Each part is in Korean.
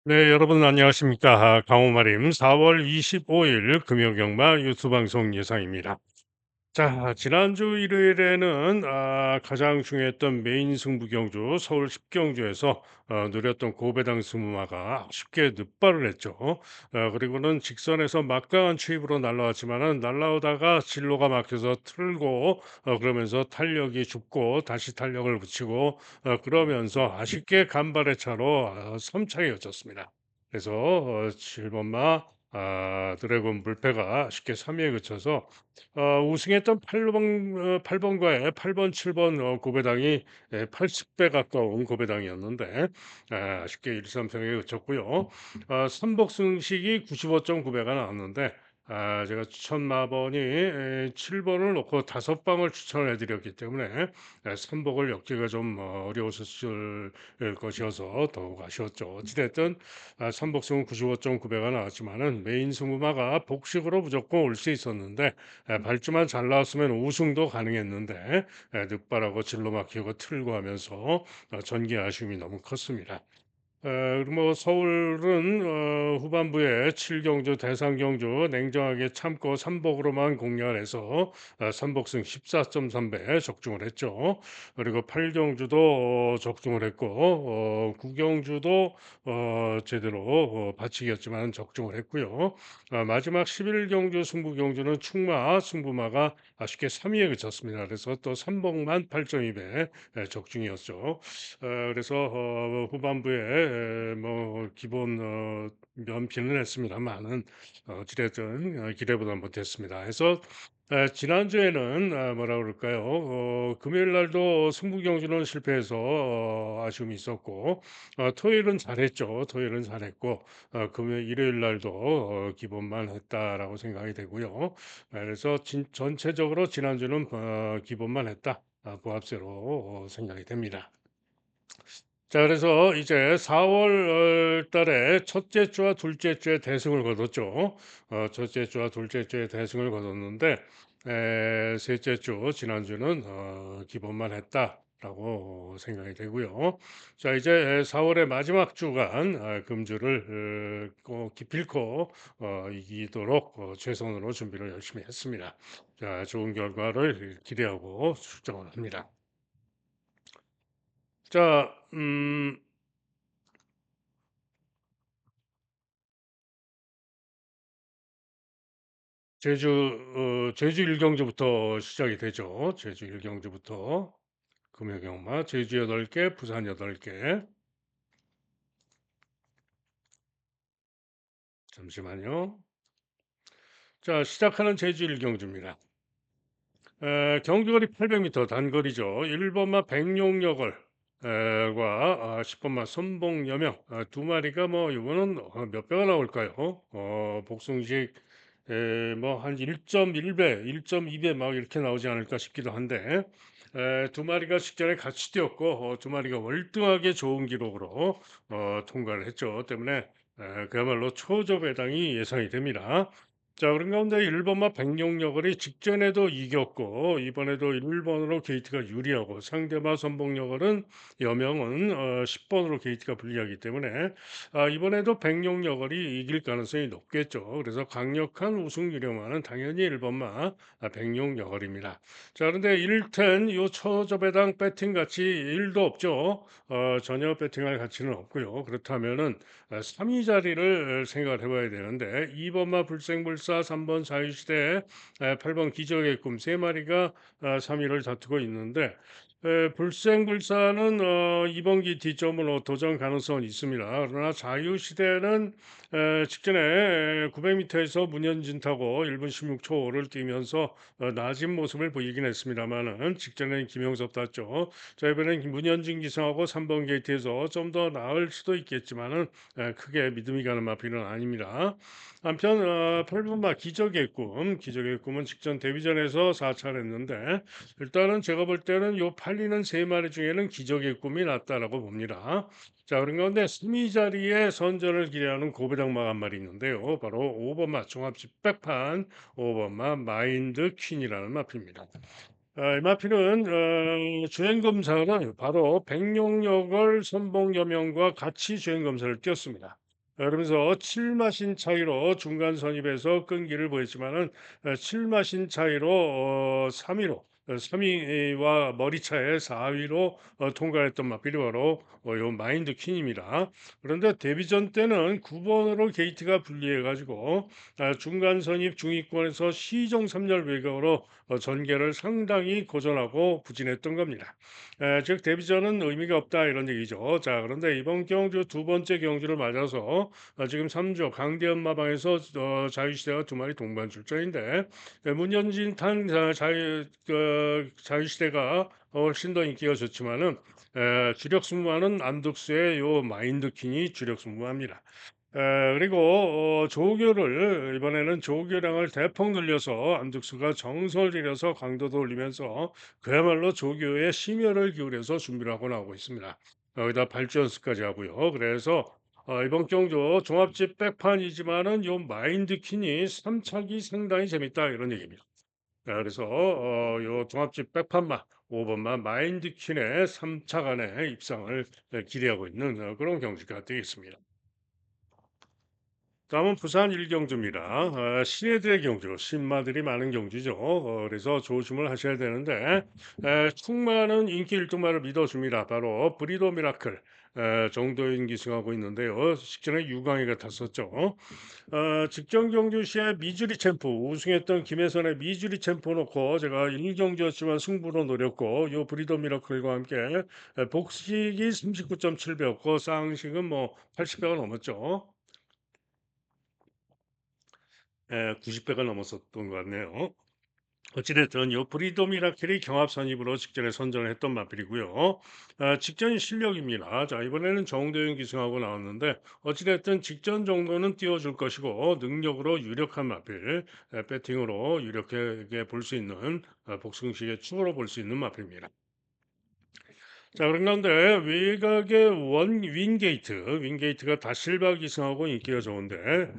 네, 여러분 안녕하십니까? 강호마림 4월 25일 금요경마 뉴스 방송 예상입니다. 자, 지난주 일요일에는 가장 중요했던 메인 승부 경주 서울 10경주에서 누렸던 고배당 스무마가 쉽게 늑발을 했죠. 그리고는 직선에서 막강한 추입으로 날라왔지만은 날라오다가 진로가 막혀서 틀고 그러면서 탄력이 죽고 다시 탄력을 붙이고 그러면서 아쉽게 간발의 차로 3차에 그쳤습니다. 그래서 7번마 드래곤 불패가 쉽게 3위에 그쳐서 우승했던 8번과의 8번, 7번 고배당이 80배 가까운 고배당이었는데 쉽게 1-3승에 그쳤고요. 삼복승식이 95.9배가 나왔는데 제가 추천 마번이 7번을 놓고 5방을 추천해 드렸기 때문에 삼복을 엮기가 좀 어려웠을 것이어서 더욱 아쉬웠죠. 어찌됐든 삼복승은 95.9배가 나왔지만은 메인 승부마가 복식으로 무조건 올 수 있었는데 발주만 잘 나왔으면 우승도 가능했는데 늑발하고 진로 막히고 틀고 하면서 전개 아쉬움이 너무 컸습니다. 뭐 서울은 후반부에 7경주, 대상경주 냉정하게 참고 삼복으로만 공략을 해서 삼복승 14.3배 적중을 했죠. 그리고 8경주도 적중을 했고 9경주도 제대로 바치기였지만 적중을 했고요. 마지막 11경주 승부경주는 충마, 승부마가 아쉽게 3위에 그쳤습니다. 그래서 또 삼복만 8.2배 적중이었죠. 그래서 후반부에 뭐 기본 면피는 했습니다만은 어찌됐든 기대보다 못했습니다. 해서 지난주에는 뭐라 그럴까요? 금요일 날도 승부 경주는 실패해서 아쉬움이 있었고 토요일은 잘했죠. 토요일은 잘했고 금요일 일요일 날도 기본만 했다라고 생각이 되고요. 그래서 전체적으로 지난주는 기본만 했다. 보합세로 생각이 됩니다. 자, 그래서 이제 4월 달에 첫째 주와 둘째 주에 대승을 거뒀죠. 첫째 주와 둘째 주에 대승을 거뒀는데 셋째 주 지난주는 기본만 했다라고 생각이 되고요. 자, 이제 4월의 마지막 주간 금주를 꼭 기필코 이기도록 최선으로 준비를 열심히 했습니다. 자, 좋은 결과를 기대하고 출정을 합니다. 자, 제주 일경주부터 시작이 되죠. 제주 일경주부터 금요경마 제주 8개, 부산 8개. 잠시만요. 자, 시작하는 제주 일경주입니다. 경주거리 800m 단거리죠. 1번마 백룡여걸 과 10번마 선봉여명 두 마리가 뭐 이거는 몇 배가 나올까요? 복승식 뭐한 1.1배, 1.2배 막 이렇게 나오지 않을까 싶기도 한데 두 마리가 직전에 같이 뛰었고 두 마리가 월등하게 좋은 기록으로 통과를 했죠. 때문에 그야말로 초저배당이 예상이 됩니다. 자, 그런 가운데 1번마 백룡여걸이 직전에도 이겼고 이번에도 1번으로 게이트가 유리하고 상대마 선봉여걸은 여명은 10번으로 게이트가 불리하기 때문에 이번에도 백룡여걸이 이길 가능성이 높겠죠. 그래서 강력한 우승 유력마는 당연히 1번마 백룡여걸입니다. 자, 그런데 이를텐 요 초저배당 배팅 가치 1도 없죠. 전혀 배팅할 가치는 없고요. 그렇다면은 3위 자리를 생각을 해봐야 되는데 2번마 불생불사, 3번 자유시대, 8번 기적의 꿈 세 마리가 3위를 다투고 있는데 불생불사는 이번 기 뒷점으로 도전 가능성은 있습니다. 그러나 자유시대는 직전에 900m에서 문현진 타고 1분 16초를 뛰면서 낮은 모습을 보이긴 했습니다만은 직전에는 김영섭 탔죠. 자, 이번엔 문현진 기성하고 3번 게이트에서 좀 더 나을 수도 있겠지만은 크게 믿음이 가는 마필은 아닙니다. 한편 8분마 기적의 꿈은 직전 데뷔전에서 4차를 했는데 일단은 제가 볼 때는 요 팔리는 세 마리 중에는 기적의 꿈이 낫다라고 봅니다. 자, 그런 가운데 3위 자리에 선전을 기대하는 고배당마 한 마리 있는데요. 바로 5번마 종합집백판 5번마 마인드 퀸이라는 마필입니다. 이 마필은 주행 검사는 바로 백룡여걸 선봉여명과 같이 주행 검사를 뛰었습니다. 그러면서 7 마신 차이로 중간 선입에서 끈기를 보였지만은 7 마신 차이로 3 위로 3 위와 머리 차에 4 위로 통과했던 마필이 바로 요 마인드 퀸입니다. 그런데 데뷔전 때는 9 번으로 게이트가 분리해 가지고 중간 선입 중위권에서 시종 3열 외곽으로 전개를 상당히 고전하고 부진했던 겁니다. 즉 데뷔전은 의미가 없다 이런 얘기죠. 자, 그런데 이번 경주 두 번째 경주를 맞아서 지금 3조 강대현 마방에서 자유시대가 두 마리 동반 출전인데 문현진 탄 자유시대가 훨씬 더 인기가 좋지만은 주력 승무하는 안덕수의 요 마인드킹이 주력 승무합니다. 그리고 조교를 이번에는 조교량을 대폭 늘려서 안덕수가 정성을 들여서 강도도 올리면서 그야말로 조교의 심혈을 기울여서 준비를 하고 나오고 있습니다. 여기다 발주 연습까지 하고요. 그래서 이번 경주 종합집 백판이지만은 요 마인드 퀸이 3차기 상당히 재밌다 이런 얘기입니다. 그래서 요 종합집 백판만 5번만 마인드 퀸의 3차간의 입상을 기대하고 있는 그런 경기가 되겠습니다. 다음은 부산 일경주입니다. 신예들의 경주, 신마들이 많은 경주죠. 그래서 조심을 하셔야 되는데 충만한 인기 1등마를 믿어줍니다. 바로 브리도 미라클 정도인 기승하고 있는데요. 직전에 유광희가 탔었죠. 직전 경주 시에 미주리 챔프 우승했던 김혜선의 미주리 챔프 놓고 제가 1경주였지만 승부로 노렸고 요 브리도 미라클과 함께 복식이 39.7배였고 쌍식은 뭐 80배가 넘었죠. 90배가 넘었었던 것 같네요. 어찌됐든 요 브리도 미라클이 경합 선입으로 직전에 선전을 했던 마필이고요. 직전 실력입니다. 자, 이번에는 정도현 기승하고 나왔는데 어찌됐든 직전 정도는 띄워줄 것이고 능력으로 유력한 마필, 배팅으로 유력하게 볼 수 있는 복승식의 축으로 볼 수 있는 마필입니다. 자, 그런 가운데 외곽의 윙게이트가 다실바 기승하고 인기가 좋은데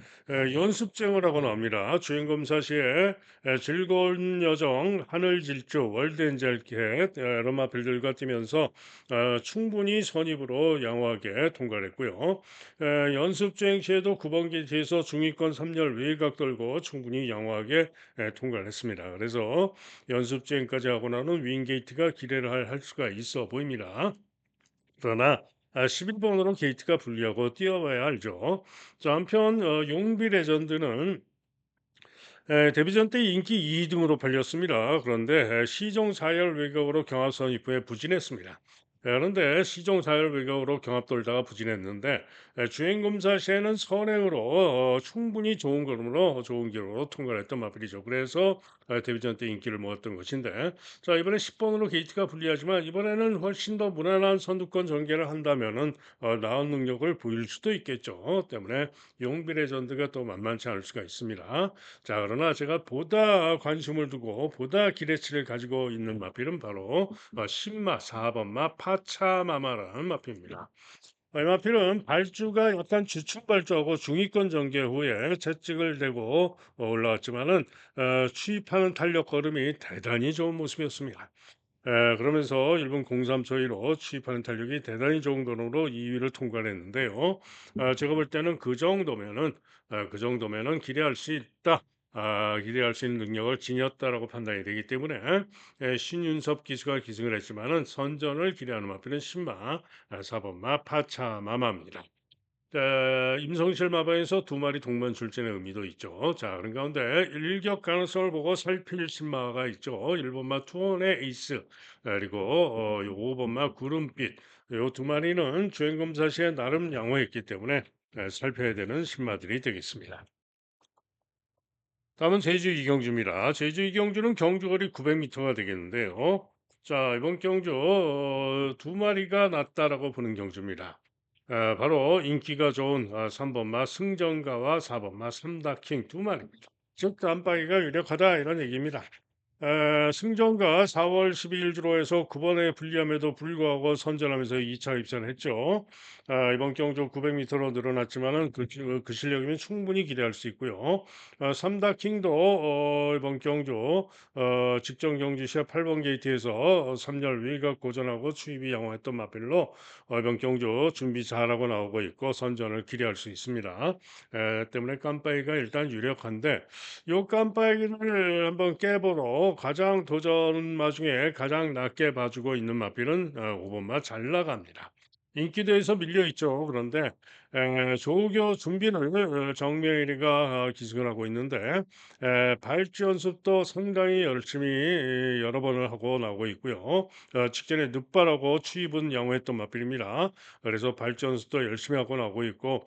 연습쟁을 하고 나옵니다. 주인검사 시에 즐거운 여정, 하늘질주, 월드엔젤켓 로마필들과 뛰면서 충분히 선입으로 양호하게 통과를 했고요. 연습주행 시에도 9번 게이트에서 중위권 3열 외곽 돌고 충분히 양호하게 통과를 했습니다. 그래서 연습주행까지 하고 나는 윙게이트가 기대를 할 수가 있어 보입니다. 그러나 11번으로 게이트가 불리하고 뛰어봐야 알죠. 자, 한편 용비 레전드는 데뷔전 때 인기 2등으로 팔렸습니다. 그런데 시종 4열 외곽으로 경합선 입구에 부진했습니다. 그런데 시종 4열 외곽으로 경합 돌다가 부진했는데 주행 검사 시에는 선행으로 충분히 좋은 걸음으로 좋은 기록으로 통과를 했던 마필이죠. 그래서 데뷔전 때 인기를 모았던 것인데 자, 이번에 10번으로 게이트가 불리하지만 이번에는 훨씬 더 무난한 선두권 전개를 한다면은 나은 능력을 보일 수도 있겠죠. 때문에 용비 레전드가 또 만만치 않을 수가 있습니다. 자, 그러나 제가 보다 관심을 두고 보다 기대치를 가지고 있는 마필은 바로 신마 4번마 파차마마라는 마필입니다. 이 마필은 발주가 약간 주춤 발주하고 중위권 전개 후에 채찍을 대고 올라왔지만은 추입하는 탄력 걸음이 대단히 좋은 모습이었습니다. 그러면서 1분 03초이로 취입하는 탄력이 대단히 좋은 거으로 2위를 통과를 했는데요. 제가 볼 때는 그 정도면은 기대할 수 있다. 기대할 수 있는 능력을 지녔다라고 판단이 되기 때문에 신윤섭 기수가 기승을 했지만은 선전을 기대하는 마필은 신마 4번마 파차마마입니다. 임성실 마방에서 두 마리 동반 출전의 의미도 있죠. 자, 그런 가운데 일격 가능성을 보고 살필 신마가 있죠. 1번마 투혼의 에이스, 그리고 요 5번마 구름빛. 요 두 마리는 주행 검사 시에 나름 양호했기 때문에 살펴야 되는 신마들이 되겠습니다. 다음은 제주 이경주입니다. 제주 이경주는 경주거리 900m가 되겠는데요. 자, 이번 경주 두 마리가 낫다라고 보는 경주입니다. 바로 인기가 좋은 3번마 승전가와 4번마 삼다킹 두 마리입니다. 즉, 깜빡이가 유력하다 이런 얘기입니다. 승정과 4월 12일 주로해서 9번에 불리함에도 불구하고 선전하면서 2차 입선을 했죠. 이번 경주 900m로 늘어났지만은 그 실력이면 충분히 기대할 수 있고요. 삼다킹도 이번 경주 직전 경주 시합 8번 게이트에서 3열 외곽 고전하고 추입이 양호했던 마필로 이번 경주 준비 잘하고 나오고 있고 선전을 기대할 수 있습니다. 때문에 깜빠이가 일단 유력한데 요 깜빡이를 한번 깨보러 가장 도전마 중에 가장 낮게 봐주고 있는 마필은 5번마 잘 나갑니다. 인기도에서 밀려 있죠. 그런데 조교 준비를 정명일이가 기승을 하고 있는데 발주 연습도 상당히 열심히 여러 번을 하고 나오고 있고요. 직전에 늦발하고 추입은 양호했던 마필입니다. 그래서 발주 연습도 열심히 하고 나오고 있고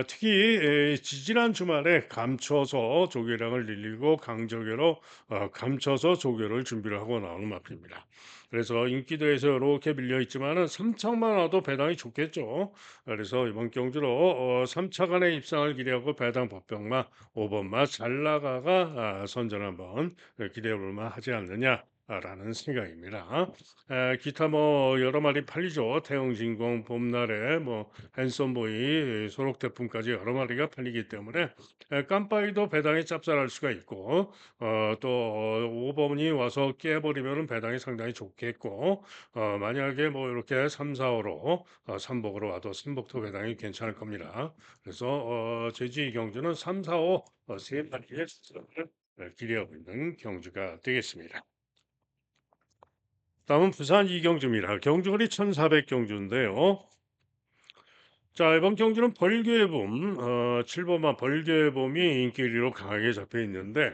특히 지지난 주말에 감춰서 조교량을 늘리고 강조교로 감춰서 조교를 준비를 하고 나오는 마필입니다. 그래서 인기도에서 이렇게 밀려 있지만은 3차만 와도 배당이 좋겠죠. 그래서 이번 경주로 3차 간의 입상을 기대하고 배당 법병마 5번마 잘 나가가 선전 한번 기대해 볼 만하지 않느냐라는 생각입니다. 기타 뭐 여러 마리 팔리죠. 태영진공, 봄날에 뭐 핸섬보이, 소록태풍까지 여러 마리가 팔리기 때문에 깜빡이도 배당이 짭짤할 수가 있고 또 5번이 와서 깨버리면 배당이 상당히 좋겠고 만약에 뭐 이렇게 3, 4호로 삼복으로 와도 삼복도 배당이 괜찮을 겁니다. 그래서 제주 경주는 3, 4호 세 마리의 수를 기대하고 있는 경주가 되겠습니다. 다음은 부산 이경주입니다. 경주거리 1400경주인데요. 자, 이번 경주는 벌교의 봄, 7번마 벌교의 봄이 인기 1위로 강하게 잡혀 있는데,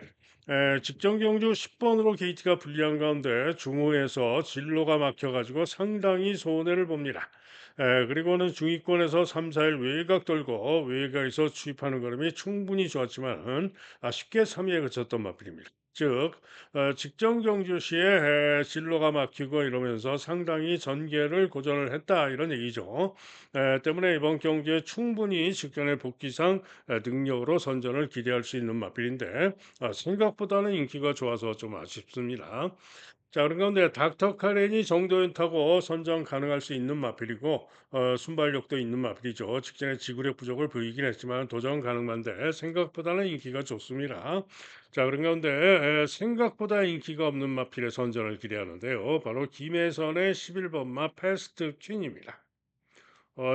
직전 경주 10번으로 게이트가 불리한 가운데 중후에서 진로가 막혀가지고 상당히 손해를 봅니다. 그리고는 중위권에서 3, 4일 외곽 돌고 외곽에서 추입하는 걸음이 충분히 좋았지만 쉽게 3위에 그쳤던 마필입니다. 즉, 직전 경주 시에 진로가 막히고 이러면서 상당히 전개를 고전을 했다 이런 얘기죠. 때문에 이번 경기에 충분히 직전의 복귀상 능력으로 선전을 기대할 수 있는 마필인데 생각보다는 인기가 좋아서 좀 아쉽습니다. 자, 그런 가운데 닥터 카렌이 정도연 타고 선전 가능할 수 있는 마필이고 순발력도 있는 마필이죠. 직전에 지구력 부족을 보이긴 했지만 도전 가능한데 생각보다는 인기가 좋습니다. 자, 그런 가운데 생각보다 인기가 없는 마필의 선전을 기대하는데요. 바로 김혜선의 11번마 패스트 퀸입니다.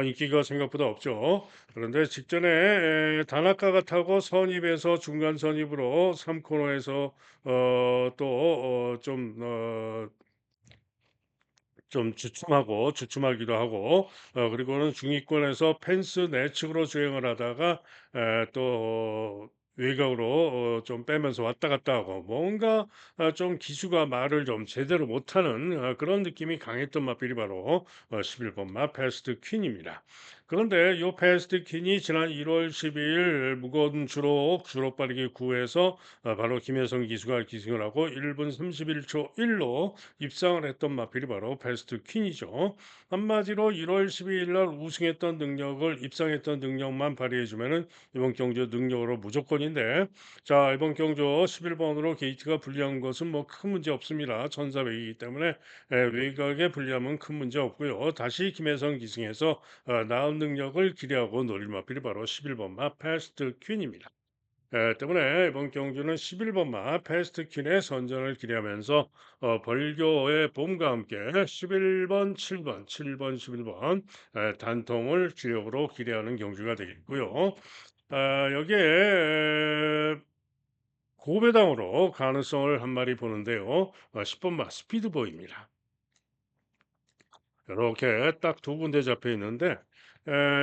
인기가 생각보다 없죠. 그런데 직전에 다나카가 타고 선입에서 중간 선입으로 3코너에서 좀 주춤하기도 하고 그리고는 중위권에서 펜스 내측으로 주행을 하다가 또 외곽으로 좀 빼면서 왔다 갔다 하고 뭔가 좀 기수가 말을 좀 제대로 못하는 그런 느낌이 강했던 마필이 바로 11번 마 패스트 퀸입니다. 그런데 이 패스트 퀸이 지난 1월 12일 무거운 주로 빠르게 구해서 바로 김혜성 기수가 기승을 하고 1분 31초 1로 입상을 했던 마필이 바로 베스트 퀸이죠. 한마디로 1월 12일 날 우승했던 능력을 입상했던 능력만 발휘해 주면은 이번 경주 능력으로 무조건인데 자, 이번 경주 11번으로 게이트가 불리한 것은 뭐 큰 문제 없습니다. 1400이기 때문에 외곽에 불리함은 큰 문제 없고요. 다시 김혜성 기승해서 나은 능력을 기대하고 노릴 마필이 바로 11번 마 패스트 퀸입니다. 때문에 이번 경주는 11번마 패스트 퀸의 선전을 기대하면서 벌교의 봄과 함께 11번, 7번, 7번, 11번 단통을 주력으로 기대하는 경주가 되겠고요. 여기에 고배당으로 가능성을 한 마리 보는데요. 10번마 스피드보이입니다. 이렇게 딱 두 군데 잡혀 있는데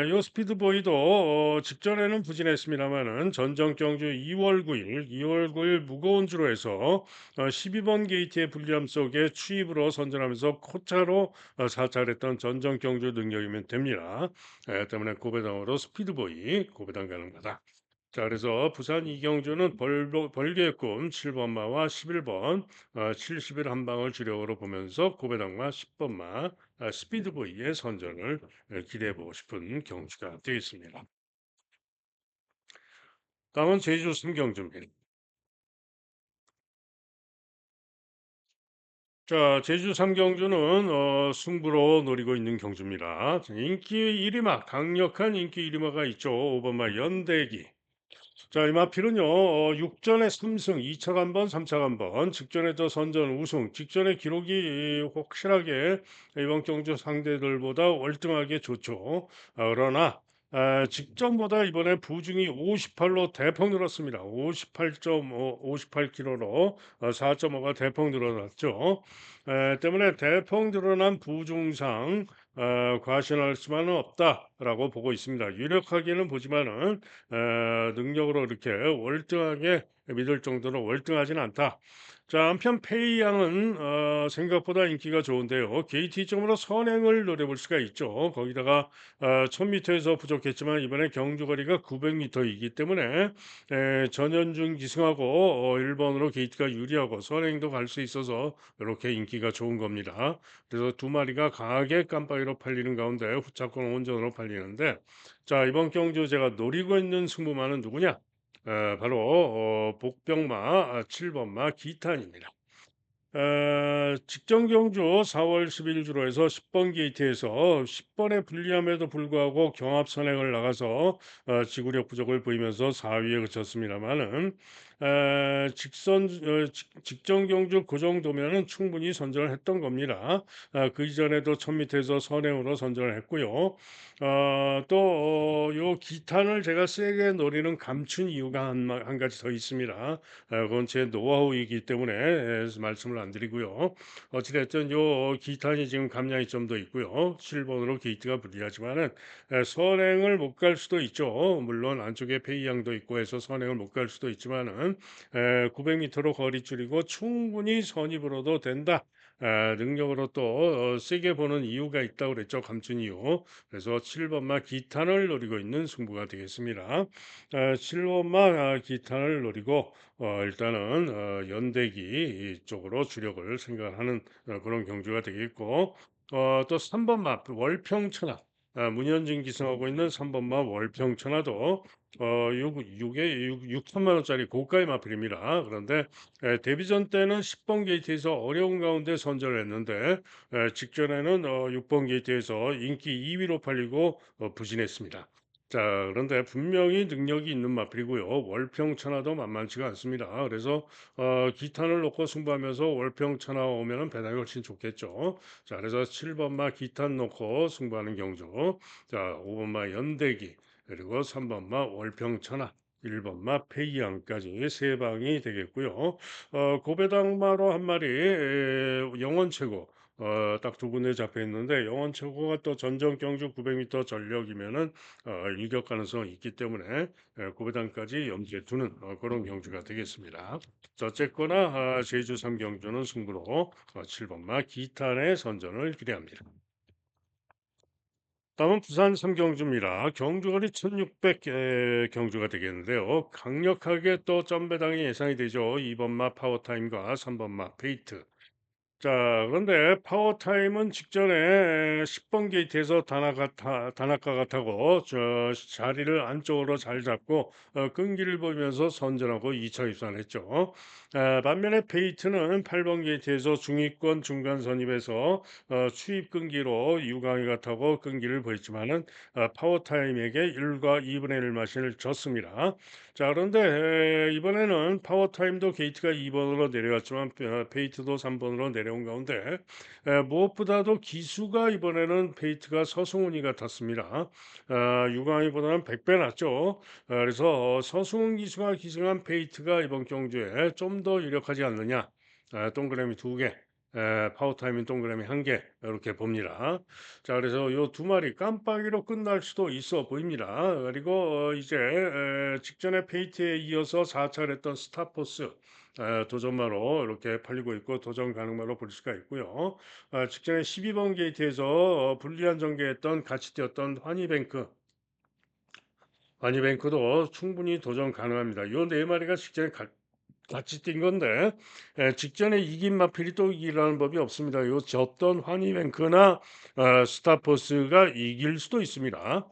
요 스피드보이도 직전에는 부진했습니다마는 전정 경주 2월 9일 무거운 주로 해서 12번 게이트의 불리함 속에 추입으로 선전하면서 코차로 사찰했던 전정 경주 능력이면 됩니다. 때문에 고배당으로 스피드보이 고배당 가능하다. 자, 그래서 부산 이경주는 벌개의 꿈 7번마와 11번 70일 한 방을 주력으로 보면서 고배당마 10번마 스피드보이의 선전을 기대해 보고 싶은 경주가 되겠습니다. 다음은 제주 승경주입니다. 자, 제주 삼경주는 승부로 노리고 있는 경주입니다. 인기 1위마, 강력한 인기 1위마가 있죠. 5번마 연대기. 자, 이 마필은요, 6전에 3승, 2차 간번, 3차 간번, 직전에도 선전 우승, 직전에 기록이 확실하게 이번 경주 상대들보다 월등하게 좋죠. 그러나 직전보다 이번에 부중이 58로 대폭 늘었습니다. 58.5, 58kg로 4.5가 대폭 늘어났죠. 때문에 대폭 늘어난 부중상 과신할 수만은 없다라고 보고 있습니다. 유력하게는 보지만은 능력으로 이렇게 월등하게 믿을 정도로 월등하지는 않다. 자, 한편 페이 양은 생각보다 인기가 좋은데요. KT점으로 선행을 노려볼 수가 있죠. 거기다가 1000m에서 부족했지만 이번에 경주거리가 900m이기 때문에 전현중 기승하고 1번으로 게이트가 유리하고 선행도 갈 수 있어서 이렇게 인기가 좋은 겁니다. 그래서 두 마리가 강하게 깜빡이로 팔리는 가운데 후차권 온전으로 팔리는데 자, 이번 경주 제가 노리고 있는 승부마는 누구냐? 바로 복병마 7번마 기탄입니다. 직전 경주 4월 10일 주로 해서 10번 게이트에서 10번의 불리함에도 불구하고 경합 선행을 나가서 지구력 부족을 보이면서 4위에 그쳤습니다만은 직전 경주 그 정도면은 충분히 선전을 했던 겁니다. 그 이전에도 1000m에서 선행으로 선전을 했고요. 또 요 기탄을 제가 세게 노리는 감춘 이유가 한 가지 더 있습니다. 그건 제 노하우이기 때문에 말씀을 안 드리고요. 어찌 됐든 요 기탄이 지금 감량이 좀 더 있고요. 7번으로 게이트가 불리하지만은 선행을 못 갈 수도 있죠. 물론 안쪽에 페이양도 있고 해서 선행을 못 갈 수도 있지만은 900m로 거리 줄이고 충분히 선입으로도 된다. 능력으로 또 세게 보는 이유가 있다고 그랬죠. 감춘 이유. 그래서 7번마 기탄을 노리고 있는 승부가 되겠습니다. 7번마 기탄을 노리고 일단은 연대기 쪽으로 주력을 생각하는 그런 경주가 되겠고 또 3번 마 월평천하 문현진 기승하고 있는 3번 마 월평천하도 6천만 원짜리 고가의 마필입니다. 그런데 데뷔전 때는 10번 게이트에서 어려운 가운데 선전을 했는데 직전에는 6번 게이트에서 인기 2위로 팔리고 부진했습니다. 자, 그런데 분명히 능력이 있는 마필이고요. 월평천하도 만만치가 않습니다. 그래서 기탄을 놓고 승부하면서 월평천하 오면은 배당이 훨씬 좋겠죠. 자, 그래서 7번마 기탄 놓고 승부하는 경주. 자, 5번마 연대기 그리고 3번마 월평천하. 1번마 페이양까지 세 방이 되겠고요. 고배당마로 한 마리 영원 최고 딱 두 군데 잡혀 있는데 영원 최고가 또 전정 경주 900m 전력이면은 일격 가능성이 있기 때문에 고배당까지 염두에 두는 그런 경주가 되겠습니다. 자, 어쨌거나 제주 3경주는 승부로 7번마 기탄의 선전을 기대합니다. 다음은 부산 3경주입니다. 경주거리 1600 경주가 되겠는데요. 강력하게 또 점배당이 예상이 되죠. 2번마 파워타임과 3번마 페이트. 자, 그런데 파워타임은 직전에 10번 게이트에서 다나카가 타고 자리를 안쪽으로 잘 잡고 끈기를 보이면서 선전하고 2차 입산했죠. 반면에 페이트는 8번 게이트에서 중위권 중간 선입에서 추입 끈기로 유강이가 타고 끈기를 보였지만은 파워타임에게 1과 2분의 1 마신을 졌습니다. 자, 그런데 이번에는 파워타임도 게이트가 2번으로 내려갔지만 페이트도 3번으로 내려온 가운데 무엇보다도 기수가 이번에는 페이트가 서승훈이 같았습니다. 유광희보다는 100배 낫죠. 그래서 서승훈 기수가 기승한 페이트가 이번 경주에 좀 더 유력하지 않느냐. 동그라미 두 개. 파워타임인 동그라미 한 개 이렇게 봅니다. 자, 그래서 요 두 마리 깜빡이로 끝날 수도 있어 보입니다. 그리고 이제 직전에 페이트에 이어서 4차를 했던 스타포스 도전마로 이렇게 팔리고 있고 도전 가능마로 볼 수가 있고요. 직전에 12번 게이트에서 불리한 전개했던 같이 뛰었던 환희뱅크도 충분히 도전 가능합니다. 요 네 마리가 직전에 같이 뛴 건데 직전에 이긴 마필이 또 이기라는 법이 없습니다. 요 졌던 환희뱅크나 스타포스가 이길 수도 있습니다.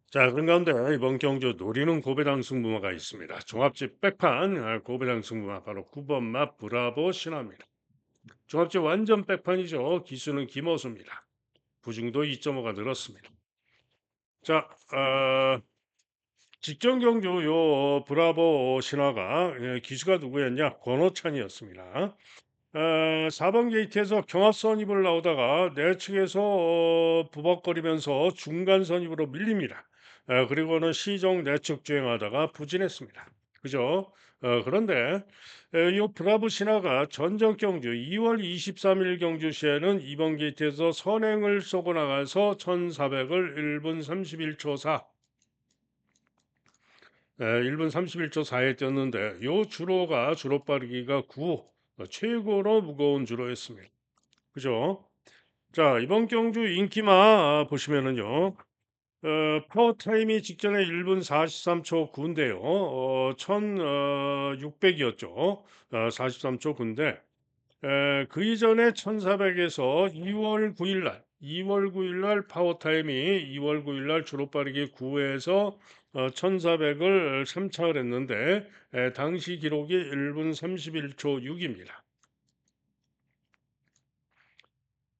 자, 그런 가운데 이번 경주 노리는 고배당 승부마가 있습니다. 종합집 백판 고배당 승부마 바로 9번 맛 브라보 신화입니다. 종합집 완전 백판이죠. 기수는 김어수입니다. 부중도 2.5가 늘었습니다. 자, 직전 경주 요 브라보 신화가 기수가 누구였냐? 권호찬이었습니다. 4번 게이트에서 경합 선입을 나오다가 내측에서 부벅거리면서 중간 선입으로 밀립니다. 그리고는 시정 내측 주행하다가 부진했습니다. 그죠? 그런데 이 브라보 신화가 전전 경주 2월 23일 경주 시에는 2번 게이트에서 선행을 쏘고 나가서 1400을 1분 31초 4, 1분 31초 4에 뛰었는데 요 주로가 주로 빠르기가 9호, 최고로 무거운 주로였습니다. 그죠? 자, 이번 경주 인기마 보시면은요. 파워 타임이 직전에 1분 43초 9인데요. 1600이었죠. 43초 9인데 그 이전에 1400에서 2월 9일 날 파워 타임이 2월 9일 날 주로 빠르기 9에서 1400을 3착을 했는데 당시 기록이 1분 31초 6입니다.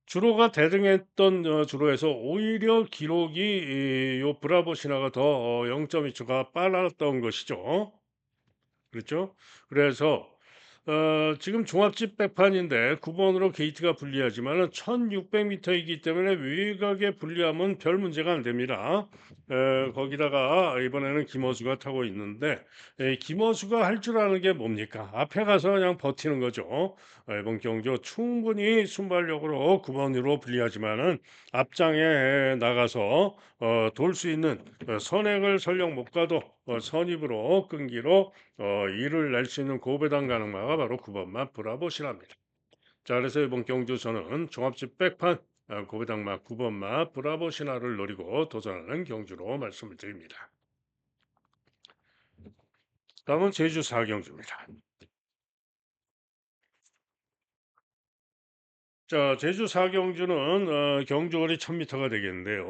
주로가 대등했던 주로에서 오히려 기록이 요 브라보 신화가 더 0.2초가 빨랐던 것이죠. 그렇죠? 그래서 지금 종합집 백판인데 9번으로 게이트가 불리하지만은 1600m이기 때문에 외곽의 불리함은 별 문제가 안 됩니다. 거기다가 이번에는 김어수가 타고 있는데 김어수가 할 줄 아는 게 뭡니까? 앞에 가서 그냥 버티는 거죠. 이번 경주 충분히 순발력으로 9번으로 불리하지만은 앞장에 나가서 돌 수 있는 선행을 설령 못 가도 선입으로 끈기로 이를 낼 수 있는 고배당 가능마가 바로 9번마 브라보시랍니다. 자, 그래서 이번 경주 저는 종합집 백판 고배당마 9번마 브라보 신화를 노리고 도전하는 경주로 말씀을 드립니다. 다음은 제주 4경주입니다. 자, 제주 4경주는 경주거리 1000m가 되겠는데요.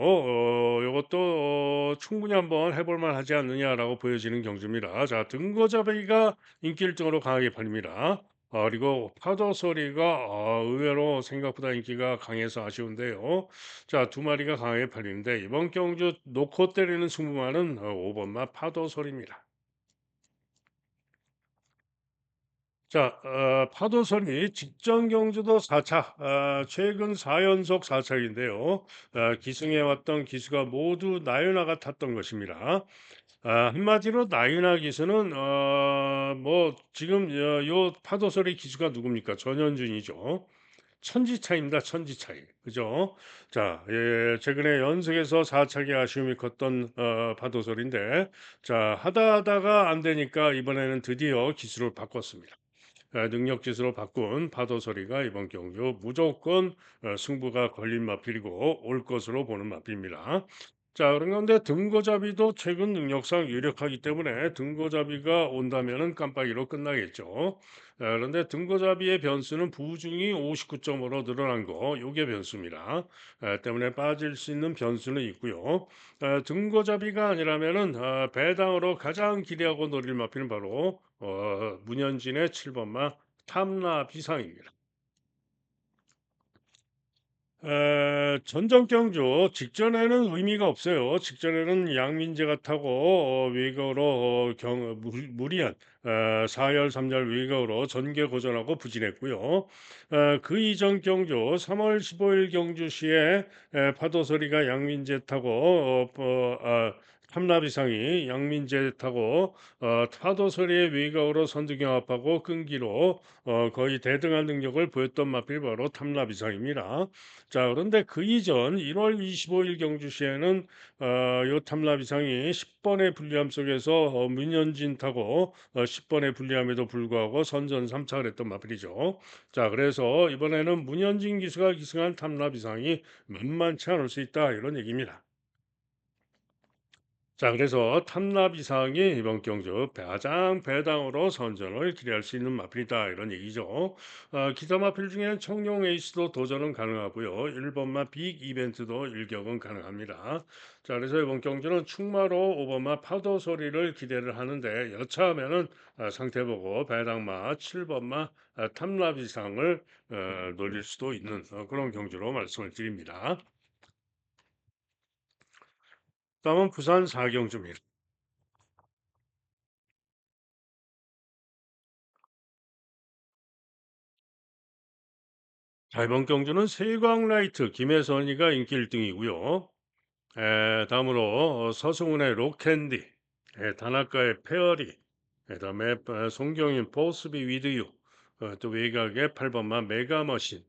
이것도 충분히 한번 해볼 만하지 않느냐라고 보여지는 경주입니다. 자, 등거잡이가 인기 일등으로 강하게 팔립니다. 그리고 파도 소리가 의외로 생각보다 인기가 강해서 아쉬운데요. 자, 두 마리가 강하게 팔리는데 이번 경주 놓고 때리는 승부만은 5번마 파도 소리입니다. 자, 파도선이 직전 경주도 4차, 최근 4연속 4차인데요. 기승해 왔던 기수가 모두 나윤아가 탔던 것입니다. 한마디로 나윤아 기수는 뭐 지금 요 파도소리 기수가 누굽니까? 전현준이죠. 천지차입니다. 천지차이. 그죠? 자, 최근에 연속해서 4차기 아쉬움이 컸던 파도솔인데 자, 하다가 안 되니까 이번에는 드디어 기술을 바꿨습니다. 능력 지수로 바꾼 파도 소리가 이번 경주 무조건 승부가 걸린 마필이고 올 것으로 보는 마필입니다. 자, 그런데 등고잡이도 최근 능력상 유력하기 때문에 등고잡이가 온다면은 깜빡이로 끝나겠죠. 그런데 등고잡이의 변수는 부중이 59.5로 늘어난 거, 요게 변수입니다. 때문에 빠질 수 있는 변수는 있고요. 등고잡이가 아니라면은 배당으로 가장 기대하고 노릴 마필은 바로 문현진의 7번마 탐라 비상입니다. 전정 경주 직전에는 의미가 없어요. 직전에는 양민재가 타고 외곽으로 무리한 4열 3열 외곽으로 전개 고전하고 부진했고요. 그 이전 경주 3월 15일 경주 시에 파도 소리가 양민재 타고 탐라비상이 양민재 타고 파도 소리의 외곽으로 선두경합하고 끈기로 거의 대등한 능력을 보였던 마필 바로 탐라비상입니다. 자, 그런데 그 이전 1월 25일 경주시에는 요 탐라 비상이 10번의 불리함 속에서 문현진 타고 10번의 불리함에도 불구하고 선전 3착을 했던 마필이죠. 자, 그래서 이번에는 문현진 기수가 기승한 탐라 비상이 만만치 않을 수 있다 이런 얘기입니다. 자, 그래서 탐납 이상이 이번 경주 가장 배당으로 선전을 기대할 수 있는 마필이다 이런 얘기죠. 기타 마필 중에는 청룡 에이스도 도전은 가능하고요. 1번마 빅 이벤트도 일격은 가능합니다. 자, 그래서 이번 경주는 충마로 5번마 파도 소리를 기대를 하는데 여차하면은 상태 보고 배당마 7번마 탐납 이상을 노릴 수도 있는 그런 경주로 말씀을 드립니다. 다음은 부산 4경주입니다. 자, 이번 경주는 세광라이트 김혜선이가 인기 1등이고요. 다음으로 서승훈의 록캔디, 단아까의 페어리, 그다음에 송경인 포스비 위드유, 또 외곽의 8번마 메가머신,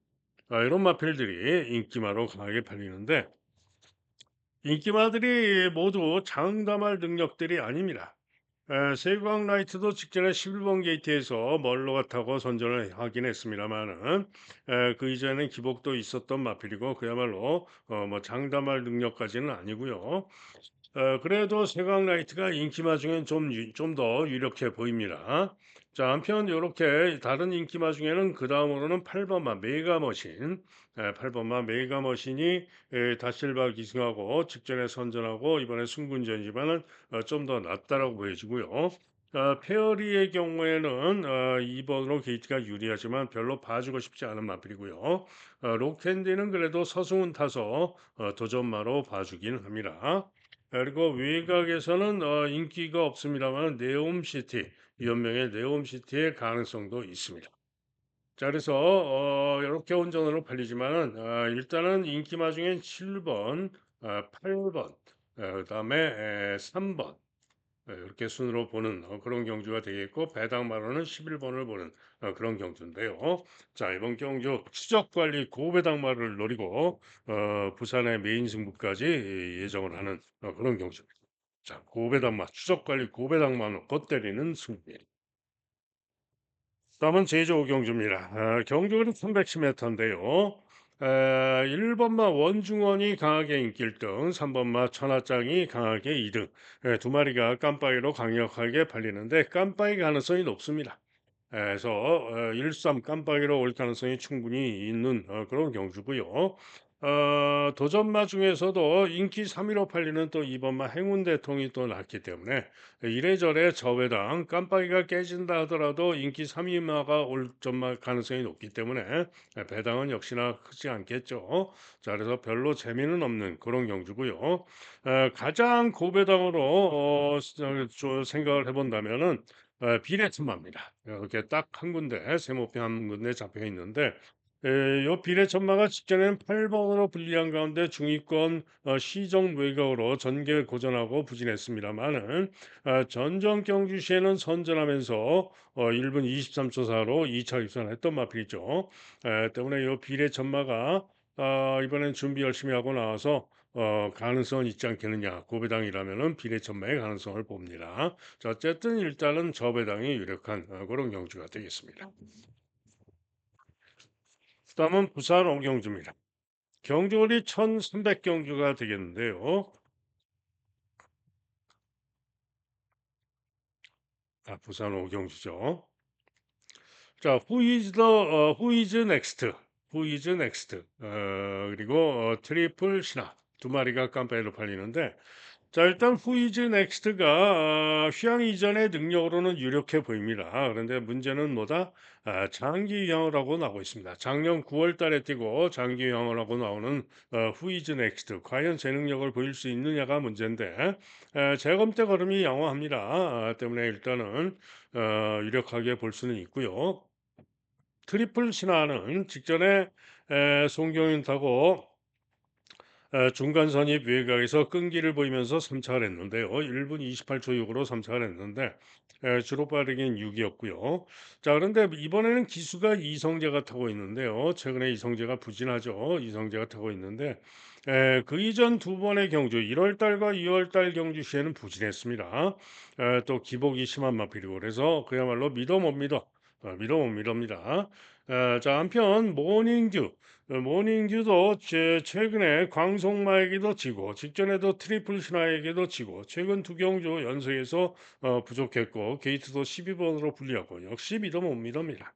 이런 마필들이 인기마로 강하게 팔리는데 인기마들이 모두 장담할 능력들이 아닙니다. 세광 라이트도 직전에 11번 게이트에서 멀로가 타고 선전을 하긴 했습니다만은 그 이전에는 기복도 있었던 마필이고 그야말로 뭐 장담할 능력까지는 아니고요. 그래도 세강 라이트가 인기마 중엔 좀 더 유력해 보입니다. 자, 한편 요렇게 다른 인기마 중에는 그다음으로는 8번마 메가머신, 8번마 메가머신이 다실바 기승하고 직전에 선전하고 이번에 승군전이지만은 좀 더 낫다라고 보여지고요. 페어리의 경우에는 2번으로 게이트가 유리하지만 별로 봐주고 싶지 않은 마필이고요. 록캔디는 그래도 서승훈 타서 도전마로 봐주긴 합니다. 그리고 외곽에서는 인기가 없습니다만 네옴시티, 연명의 네옴시티의 가능성도 있습니다. 자, 그래서 이렇게 온전으로 팔리지만은 일단은 인기마 중엔 7번, 8번, 그다음에 3번 이렇게 순으로 보는 그런 경주가 되겠고 배당마로는 11번을 보는 그런 경주인데요. 자, 이번 경주 추적 관리 고배당마를 노리고 부산의 메인 승부까지 예정을 하는 그런 경주입니다. 자, 고배당마 추적 관리 고배당마는 것 때리는 승부. 다음은 제주 경주입니다. 경주는 310m인데요. 1번마 원중원이 강하게 인기 1등, 3번마 천하장이 강하게 2등, 두 마리가 깜빡이로 강력하게 팔리는데 깜빡이 가능성이 높습니다. 그래서 1-3 깜빡이로 올 가능성이 충분히 있는 그런 경주고요. 도전마 중에서도 인기 3위로 팔리는 또 2번마 행운 대통이 또 났기 때문에 이래저래 저배당 깜빡이가 깨진다 하더라도 인기 3위마가 올 전마 가능성이 높기 때문에 배당은 역시나 크지 않겠죠. 자, 그래서 별로 재미는 없는 그런 경주고요. 가장 고배당으로 생각을 해본다면은 비례천마입니다. 이렇게 딱 한 군데 세모표 한 군데 잡혀 있는데 요 비례천마가 직전에는 8번으로 불리한 가운데 중위권 시정 외곽으로 전개 고전하고 부진했습니다만은 전정 경주 시에는 선전하면서 1분 23초 사로 2차 입선했던 마필이죠. 때문에 요 비례천마가 이번엔 준비 열심히 하고 나와서 가능성은 있지 않겠느냐. 고배당이라면은 비례천마의 가능성을 봅니다. 자, 어쨌든 일단은 저배당이 유력한 그런 경주가 되겠습니다. 다음은 부산 오경주입니다. 경주월이 1300경주가 되겠는데요. 부산 오경주죠. 자, who is next? who is next? 그리고 트리플 신화 두 마리가 깜빡이로 팔리는데 자, 일단 후이즈 넥스트가 휴양 이전의 능력으로는 유력해 보입니다. 그런데 문제는 뭐다? 장기 유형을 하고 나오고 있습니다. 작년 9월 달에 뛰고 장기 유형을 하고 나오는 후이즈 넥스트. 과연 제 능력을 보일 수 있느냐가 문제인데 재검 때 걸음이 양호합니다. 때문에 일단은 유력하게 볼 수는 있고요. 트리플 신화는 직전에 송경윤 타고 중간 선입 외곽에서 끈기를 보이면서 선착을 했는데요. 1분 28초 6으로 선착을 했는데 주로 빠르긴 6이었고요. 자, 그런데 이번에는 기수가 이성재가 타고 있는데요. 최근에 이성재가 부진하죠. 이성재가 타고 있는데 그 이전 두 번의 경주 1월 달과 2월 달 경주 시에는 부진했습니다. 또 기복이 심한 마필이고 그래서 그야말로 믿어 못 믿어. 믿어 못 믿습니다. 자, 한편 모닝듀도 최근에 광송마에게도 지고 직전에도 트리플 신화에게도 지고 최근 두 경주 연승에서 부족했고 게이트도 12번으로 불리하고 역시 믿어 못 믿습니다.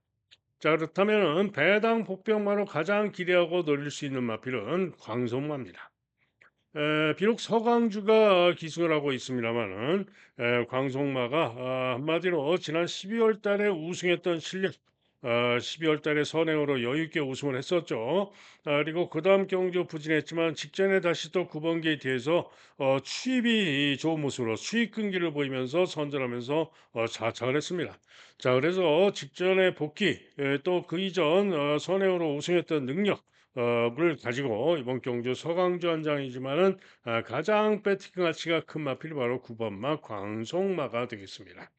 자, 그렇다면은 배당 복병마로 가장 기대하고 노릴 수 있는 마필은 광송마입니다. 비록 서강주가 기승을 하고 있습니다마는 광송마가 한마디로 지난 12월 달에 우승했던 실력, 12월 달에 선행으로 여유 있게 우승을 했었죠. 그리고 그다음 경주 부진했지만 직전에 다시 또 9번 게이트에서 추입이 좋은 모습으로 수익 끈기를 보이면서 선전하면서 자착을 했습니다. 자, 그래서 직전에 복귀, 또 그 이전 선행으로 우승했던 능력, 을 가지고 이번 경주 서강주 한장이지만은 가장 배팅 가치가 큰 마필이 바로 9번마 광송마가 되겠습니다.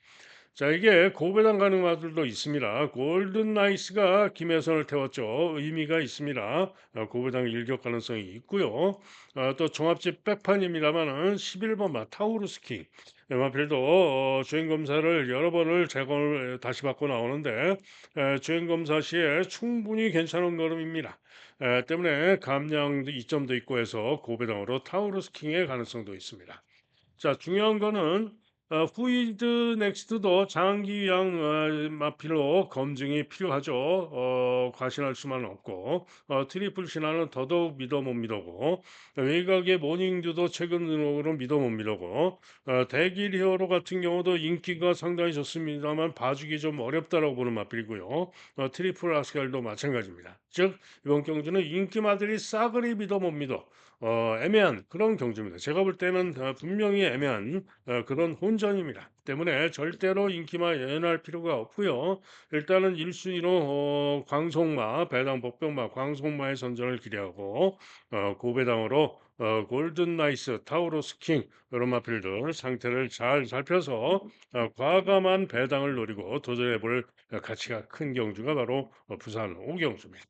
자, 이게 고배당 가능 마들도 있습니다. 골든 나이스가 김혜선을 태웠죠. 의미가 있습니다. 고배당 일격 가능성이 있고요. 또 종합집 백판입니다만은 11번마 타우루스 킹. 마필도 주행 검사를 여러 번을 재검을 다시 받고 나오는데 주행 검사 시에 충분히 괜찮은 걸음입니다. 때문에 감량 이점도 있고 해서 고배당으로 타우루스 킹의 가능성도 있습니다. 자, 중요한 거는 후이드 넥스트도 장기 위양 마필로 검증이 필요하죠. 과신할 수만 없고 트리플 신화는 더더욱 믿어 못 믿어고 외곽의 모닝듀도 최근 등록으로 믿어 못 믿어고 대길 히어로 같은 경우도 인기가 상당히 좋습니다만 봐주기 좀 어렵다라고 보는 마필이고요. 트리플 아스칼도 마찬가지입니다. 즉 이번 경주는 인기마들이 싸그리 믿어 못 믿어 애매한 그런 경주입니다. 제가 볼 때는 분명히 애매한 그런 혼전입니다. 때문에 절대로 인기마 예언할 필요가 없고요. 일단은 1순위로 광송마, 배당 복병마, 광송마의 선전을 기대하고 고배당으로 골든 나이스, 타우로스 킹 이런 마필들 상태를 잘 살펴서 과감한 배당을 노리고 도전해 볼 가치가 큰 경주가 바로 부산 오경주입니다.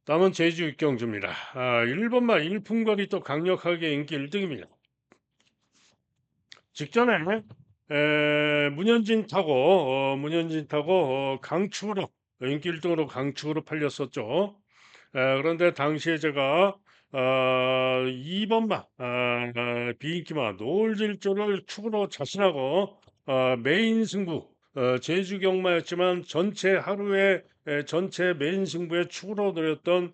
다음은 제주 육경주입니다. 1번마 일품각이 또 강력하게 인기 1등입니다. 직전에 문현진 타고 강축으로 인기 1등으로 강축으로 팔렸었죠. 그런데 당시에 제가 2번마 비인기마 노을질주를 축으로 자신하고 메인 승부 제주 경마였지만 전체 하루에 전체 메인 승부에 축으로 노렸던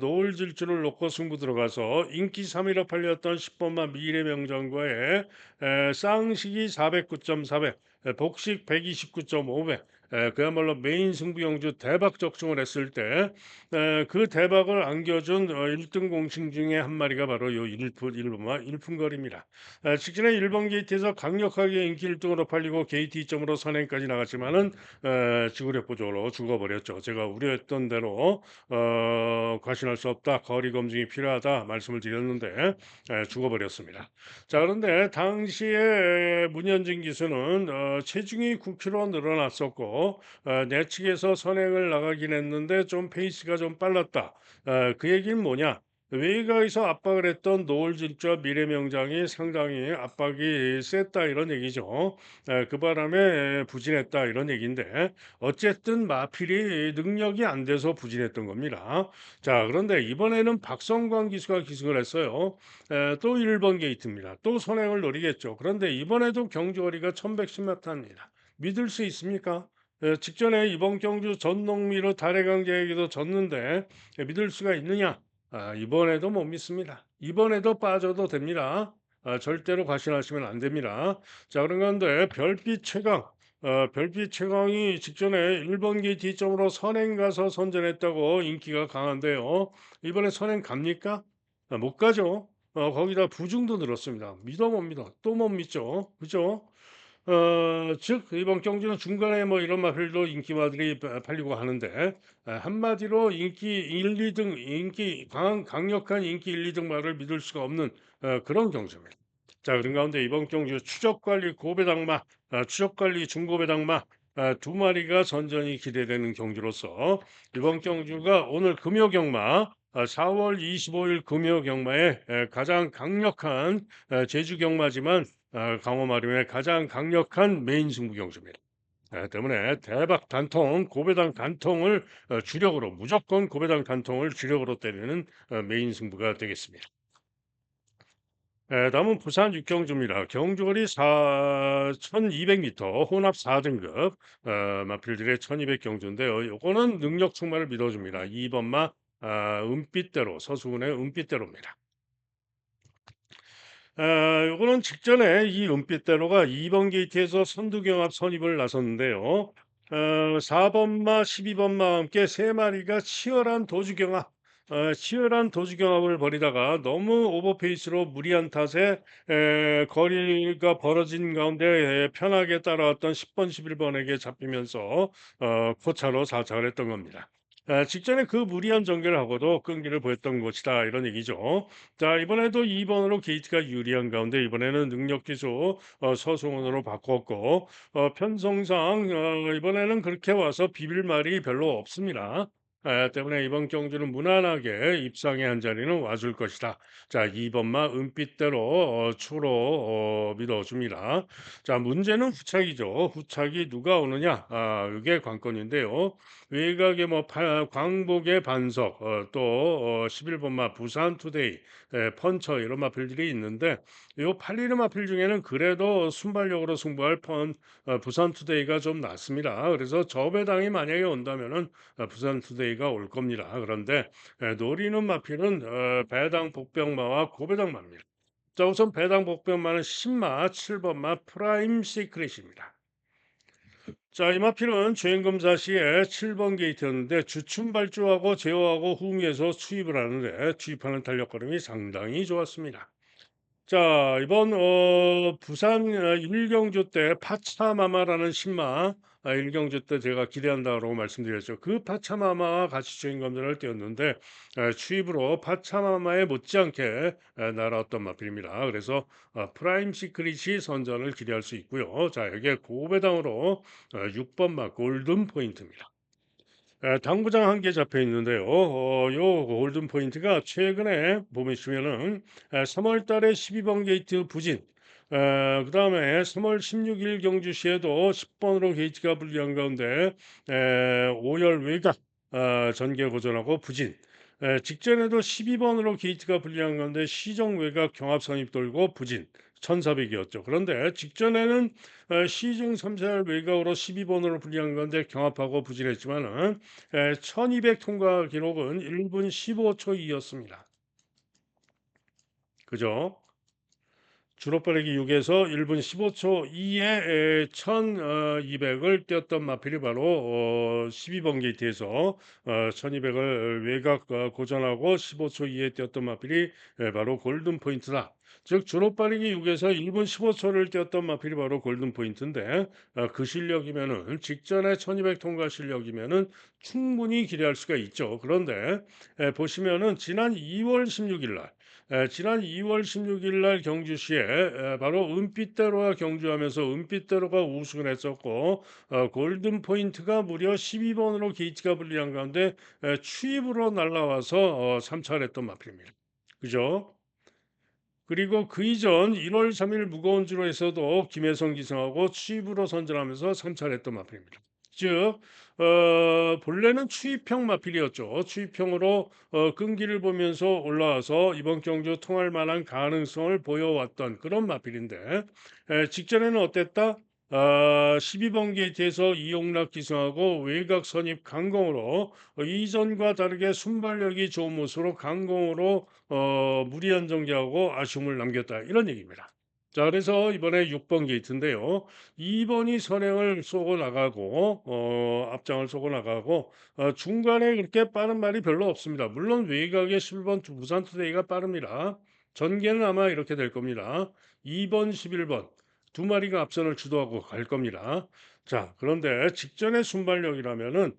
노을질주를 놓고 승부 들어가서 인기 3위로 팔렸던 10번마 미래명장과의 쌍식이 409.4배, 복식 129.5배, 그야말로 메인 승부용주 대박 적중을 했을 때 그 대박을 안겨준 1등 공신 중에 한 마리가 바로 요 일본마 일품거리입니다. 직전에 일본 게이트에서 강력하게 인기 1등으로 팔리고 게이트 2점으로 선행까지 나갔지만은 지구력 보조로 죽어버렸죠. 제가 우려했던 대로 과신할 수 없다, 거리 검증이 필요하다 말씀을 드렸는데 죽어버렸습니다. 자, 그런데 당시에 문현진 기수는 체중이 9kg 늘어났었고 내측에서 선행을 나가긴 했는데 좀 페이스가 좀 빨랐다. 그 얘기는 뭐냐? 외곽에서 압박을 했던 노을진짜 미래명장이 상당히 압박이 셌다 이런 얘기죠. 그 바람에 부진했다 이런 얘기인데 어쨌든 마필이 능력이 안 돼서 부진했던 겁니다. 자, 그런데 이번에는 박성광 기수가 기승을 했어요. 또 1번 게이트입니다. 또 선행을 노리겠죠. 그런데 이번에도 경주거리가 1110m입니다. 믿을 수 있습니까? 직전에 이번 경주 전농미로 달해강제에게도 졌는데 믿을 수가 있느냐? 이번에도 못 믿습니다. 이번에도 빠져도 됩니다. 절대로 과신하시면 안 됩니다. 자, 그런데 별빛 최강이 직전에 1번 게이트 D점으로 선행 가서 선전했다고 인기가 강한데요. 이번에 선행 갑니까? 못 가죠. 거기다 부중도 늘었습니다. 믿어 못 믿어? 또 못 믿죠. 그죠? 즉 이번 경주는 중간에 뭐 이런 마필도 인기마들이 팔리고 하는데 한마디로 인기 1, 2등 인기 강력한 인기 1, 2등 말을 믿을 수가 없는 그런 경주입니다. 자, 그런 가운데 이번 경주 추적관리 고배당마, 추적관리 중고배당마 두 마리가 선전이 기대되는 경주로서 이번 경주가 오늘 금요경마 4월 25일 금요경마의 가장 강력한 제주경마지만 강호 마림의 가장 강력한 메인 승부 경주입니다. 때문에 대박 단통, 고배당 단통을 주력으로 무조건 고배당 단통을 주력으로 때리는 메인 승부가 되겠습니다. 다음은 부산 육경주입니다. 경주거리 1200m 혼합 4등급 마필들의 1200 경주인데요. 요거는 능력 충만을 믿어줍니다. 2번마 은빛대로 서수훈의 은빛대로입니다. 요거는 직전에 이 은빛대로가 2번 게이트에서 선두경합 선입을 나섰는데요. 4번마, 12번마와 함께 세 마리가 치열한 도주경합을 벌이다가 너무 오버페이스로 무리한 탓에 거리가 벌어진 가운데 편하게 따라왔던 10번, 11번에게 잡히면서 포차로 사착을 했던 겁니다. 직전에 그 무리한 전개를 하고도 끈기를 보였던 것이다 이런 얘기죠. 자, 이번에도 2번으로 게이트가 유리한 가운데 이번에는 능력 기수 서승원으로 바꿨고 편성상 이번에는 그렇게 와서 비빌 말이 별로 없습니다. 때문에 이번 경주는 무난하게 입상의 한 자리는 와줄 것이다. 자, 2번마 은빛대로 추로 믿어줍니다. 자, 문제는 후착이죠. 후착이 누가 오느냐? 이게 관건인데요. 외곽에 뭐 광복의 반석, 또 11번마 부산투데이, 펀처 이런 마필들이 있는데 요 팔리는 마필 중에는 그래도 순발력으로 승부할 부산투데이가 좀 낫습니다. 그래서 저 배당이 만약에 온다면은 부산투데이가 올 겁니다. 그런데 노리는 마필은 배당 복병마와 고배당마입니다. 자, 우선 배당 복병마는 10마 7번마 프라임 시크릿입니다. 자, 이 마필은 주행검사 시에 7번 게이트였는데 주춤 발주하고 제어하고 후미에서 투입을 하는데 투입하는 탄력걸음이 상당히 좋았습니다. 자, 이번 부산 1경주 때 파차마마라는 신마 1경주 때 제가 기대한다고 말씀드렸죠. 그 파차마마와 같이 주행검사를 뛰었는데 추입으로 파차마마에 못지않게 날아왔던 마필입니다. 그래서 프라임 시크릿이 선전을 기대할 수 있고요. 자, 여기에 고배당으로 6번마 골든 포인트입니다. 당구장 한 개 잡혀 있는데요. 요 골든 포인트가 최근에 보시면은 3월 달에 12번 게이트 부진, 그다음에 3월 16일 경주시에도 10번으로 게이트가 불리한 가운데 5열 외곽 전개 고전하고 부진. 직전에도 12번으로 게이트가 불리한 가운데 시정 외곽 경합 선입 돌고 부진. 1400이었죠. 그런데 직전에는 시중 3살 외곽으로 12번으로 불리한 가운데 경합하고 부진했지만은 1200 통과 기록은 1분 15초 2였습니다. 그죠? 주로 빠르기 6에서 1분 15초 이에 1200을 뛰었던 마필이 바로 12번 게이트에서 1200을 외곽 고전하고 15초 이에 뛰었던 마필이 바로 골든 포인트다. 즉 주로 빠르기 6에서 1분 15초를 뛰었던 마필이 바로 골든 포인트인데 그 실력이면은 직전에 1200 통과 실력이면은 충분히 기대할 수가 있죠. 그런데 보시면은 지난 2월 16일 날 지난 2월 16일 날 경주시에 바로 은빛대로와 경주하면서 은빛대로가 우승을 했었고 골든 포인트가 무려 12번으로 게이트가 불리한 가운데 추입으로 날라와서 삼차했던 마필입니다. 그죠? 그리고 그 이전 1월 3일 무거운 주로에서도 김혜성 기승하고 추입으로 선전하면서 선찰했던 마필입니다. 즉 본래는 추입형 마필이었죠. 추입형으로 끈기를 보면서 올라와서 이번 경주 통할 만한 가능성을 보여왔던 그런 마필인데 직전에는 어땠다? 12번 게이트에서 이용락 기승하고 외곽 선입 강공으로 이전과 다르게 순발력이 좋은 모습으로 강공으로 무리한 전개하고 아쉬움을 남겼다. 이런 얘기입니다. 자, 그래서 이번에 6번 게이트인데요. 2번이 선행을 쏘고 나가고 앞장을 쏘고 나가고 중간에 그렇게 빠른 말이 별로 없습니다. 물론 외곽의 11번 부산 투데이가 빠릅니다. 전개는 아마 이렇게 될 겁니다. 2번, 11번 두 마리가 앞선을 주도하고 갈 겁니다. 자, 그런데 직전의 순발력이라면은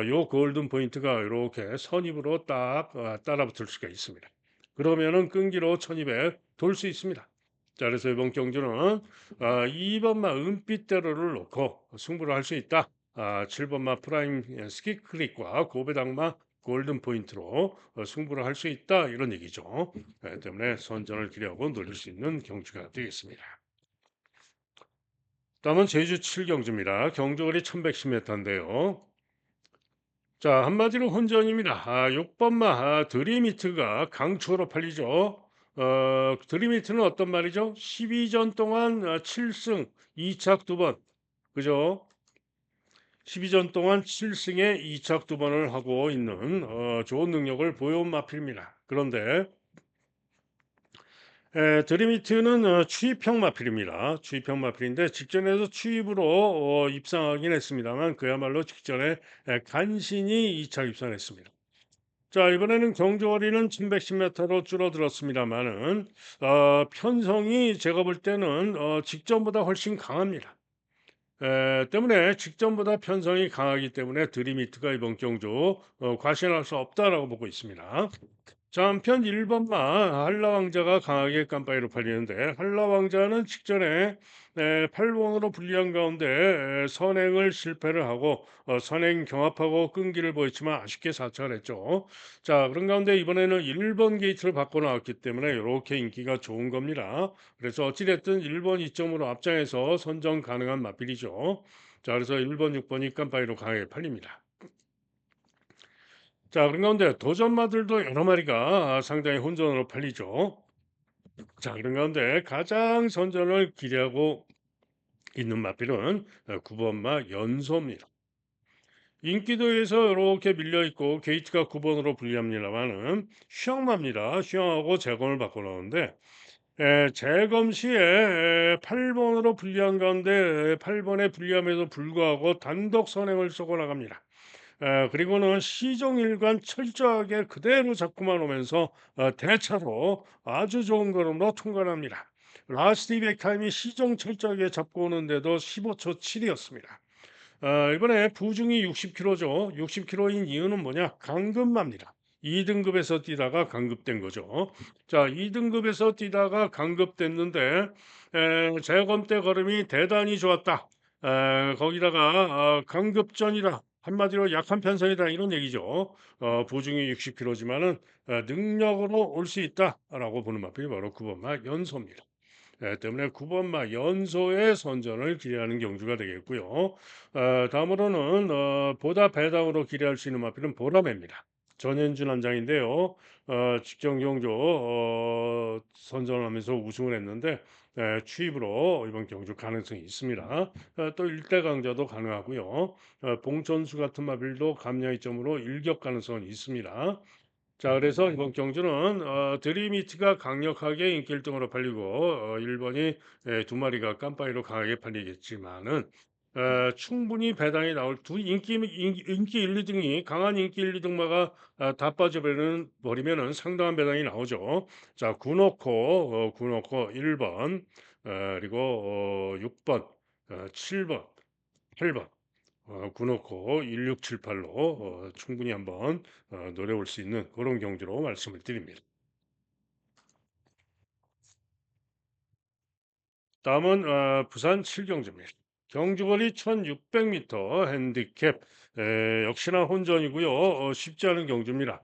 요 골든 포인트가 이렇게 선입으로 딱 따라붙을 수가 있습니다. 그러면은 끈기로 1200 돌 수 있습니다. 자, 그래서 이번 경주는 2번마 은빛대로를 놓고 승부를 할 수 있다. 7번마 프라임 스키크릭과 고배당마 골든 포인트로 승부를 할 수 있다. 이런 얘기죠. 때문에 선전을 기대하고 노릴 수 있는 경주가 되겠습니다. 다음은 제주 칠경주입니다. 경주거리 1110m인데요. 자, 한마디로 혼전입니다. 6번마 드림히트가 강추로 팔리죠. 드림히트는 어떤 말이죠? 12전 동안 7승 2착 2번. 그죠? 12전 동안 7승에 2착 2번을 하고 있는 좋은 능력을 보여온 마필입니다. 그런데 드림히트는 추입형 마필입니다. 추입형 마필인데 직전에도 추입으로 입상하긴 했습니다만 그야말로 직전에 간신히 2차 입상했습니다. 자, 이번에는 경주거리는 1110m로 줄어들었습니다만은 편성이 제가 볼 때는 직전보다 훨씬 강합니다. 때문에 직전보다 편성이 강하기 때문에 드림히트가 이번 경주 과신할 수 없다라고 보고 있습니다. 자, 한편 1번마 한라왕자가 강하게 깜빡이로 팔리는데 한라왕자는 직전에 8번으로 불리한 가운데 선행을 실패를 하고 선행 경합하고 끈기를 보였지만 아쉽게 사퇴를 했죠. 자, 그런 가운데 이번에는 1번 게이트를 바꿔 나왔기 때문에 이렇게 인기가 좋은 겁니다. 그래서 어찌됐든 1번 이점으로 앞장에서 선정 가능한 마필이죠. 자, 그래서 1번, 6번이 깜빡이로 강하게 팔립니다. 자, 그런 가운데 도전마들도 여러 마리가 상당히 혼전으로 팔리죠. 자, 그런 가운데 가장 선전을 기대하고 있는 마필은 9번마 연소입니다. 인기도에서 이렇게 밀려 있고 게이트가 9번으로 불리합니다만은 휘황마입니다. 휘황하고 재검을 바꿔 나오는데 재검 시에 8번으로 불리한 가운데 8번에 불리함에도 불구하고 단독 선행을 쏘고 나갑니다. 그리고는 시종일관 철저하게 그대로 잡고만 오면서 대차로 아주 좋은 걸음으로 통과를 합니다. 라스트 이백 타임이 시종 철저하게 잡고 오는데도 15초 7이었습니다. 이번에 부중이 60kg죠. 60kg인 이유는 뭐냐? 강급마입니다. 2등급에서 뛰다가 강급된 거죠. 자, 2등급에서 뛰다가 강급됐는데 재검 때 걸음이 대단히 좋았다. 거기다가 강급전이라 한마디로 약한 편성이다 이런 얘기죠. 부중이 60kg지만은 능력으로 올 수 있다라고 보는 마필이 바로 9번마 연소입니다. 때문에 9번마 연소의 선전을 기대하는 경주가 되겠고요. 다음으로는 보다 배당으로 기대할 수 있는 마필은 보라매입니다. 전현준 한장인데요. 직전 경주 선전하면서 우승을 했는데 추입으로 이번 경주 가능성이 있습니다. 또 일대 강자도 가능하고요. 봉천수 같은 마필도 감량 이점으로 일격 가능성은 있습니다. 자, 그래서 이번 경주는 드림히트가 강력하게 인기 1등으로 팔리고 1번이 두 마리가 깜빡이로 강하게 팔리겠지만은 충분히 배당이 나올 두 인기 1, 2등이 강한 인기 1, 2등마가 다 빠져버리는 버리면은 상당한 배당이 나오죠. 자, 구놓고 1번 그리고 6번 7번 8번 구놓고 1678로 충분히 한번 노려볼 수 있는 그런 경주로 말씀을 드립니다. 다음은 부산 칠경주입니다. 경주거리 1600m 핸디캡 역시나 혼전이고요. 쉽지 않은 경주입니다.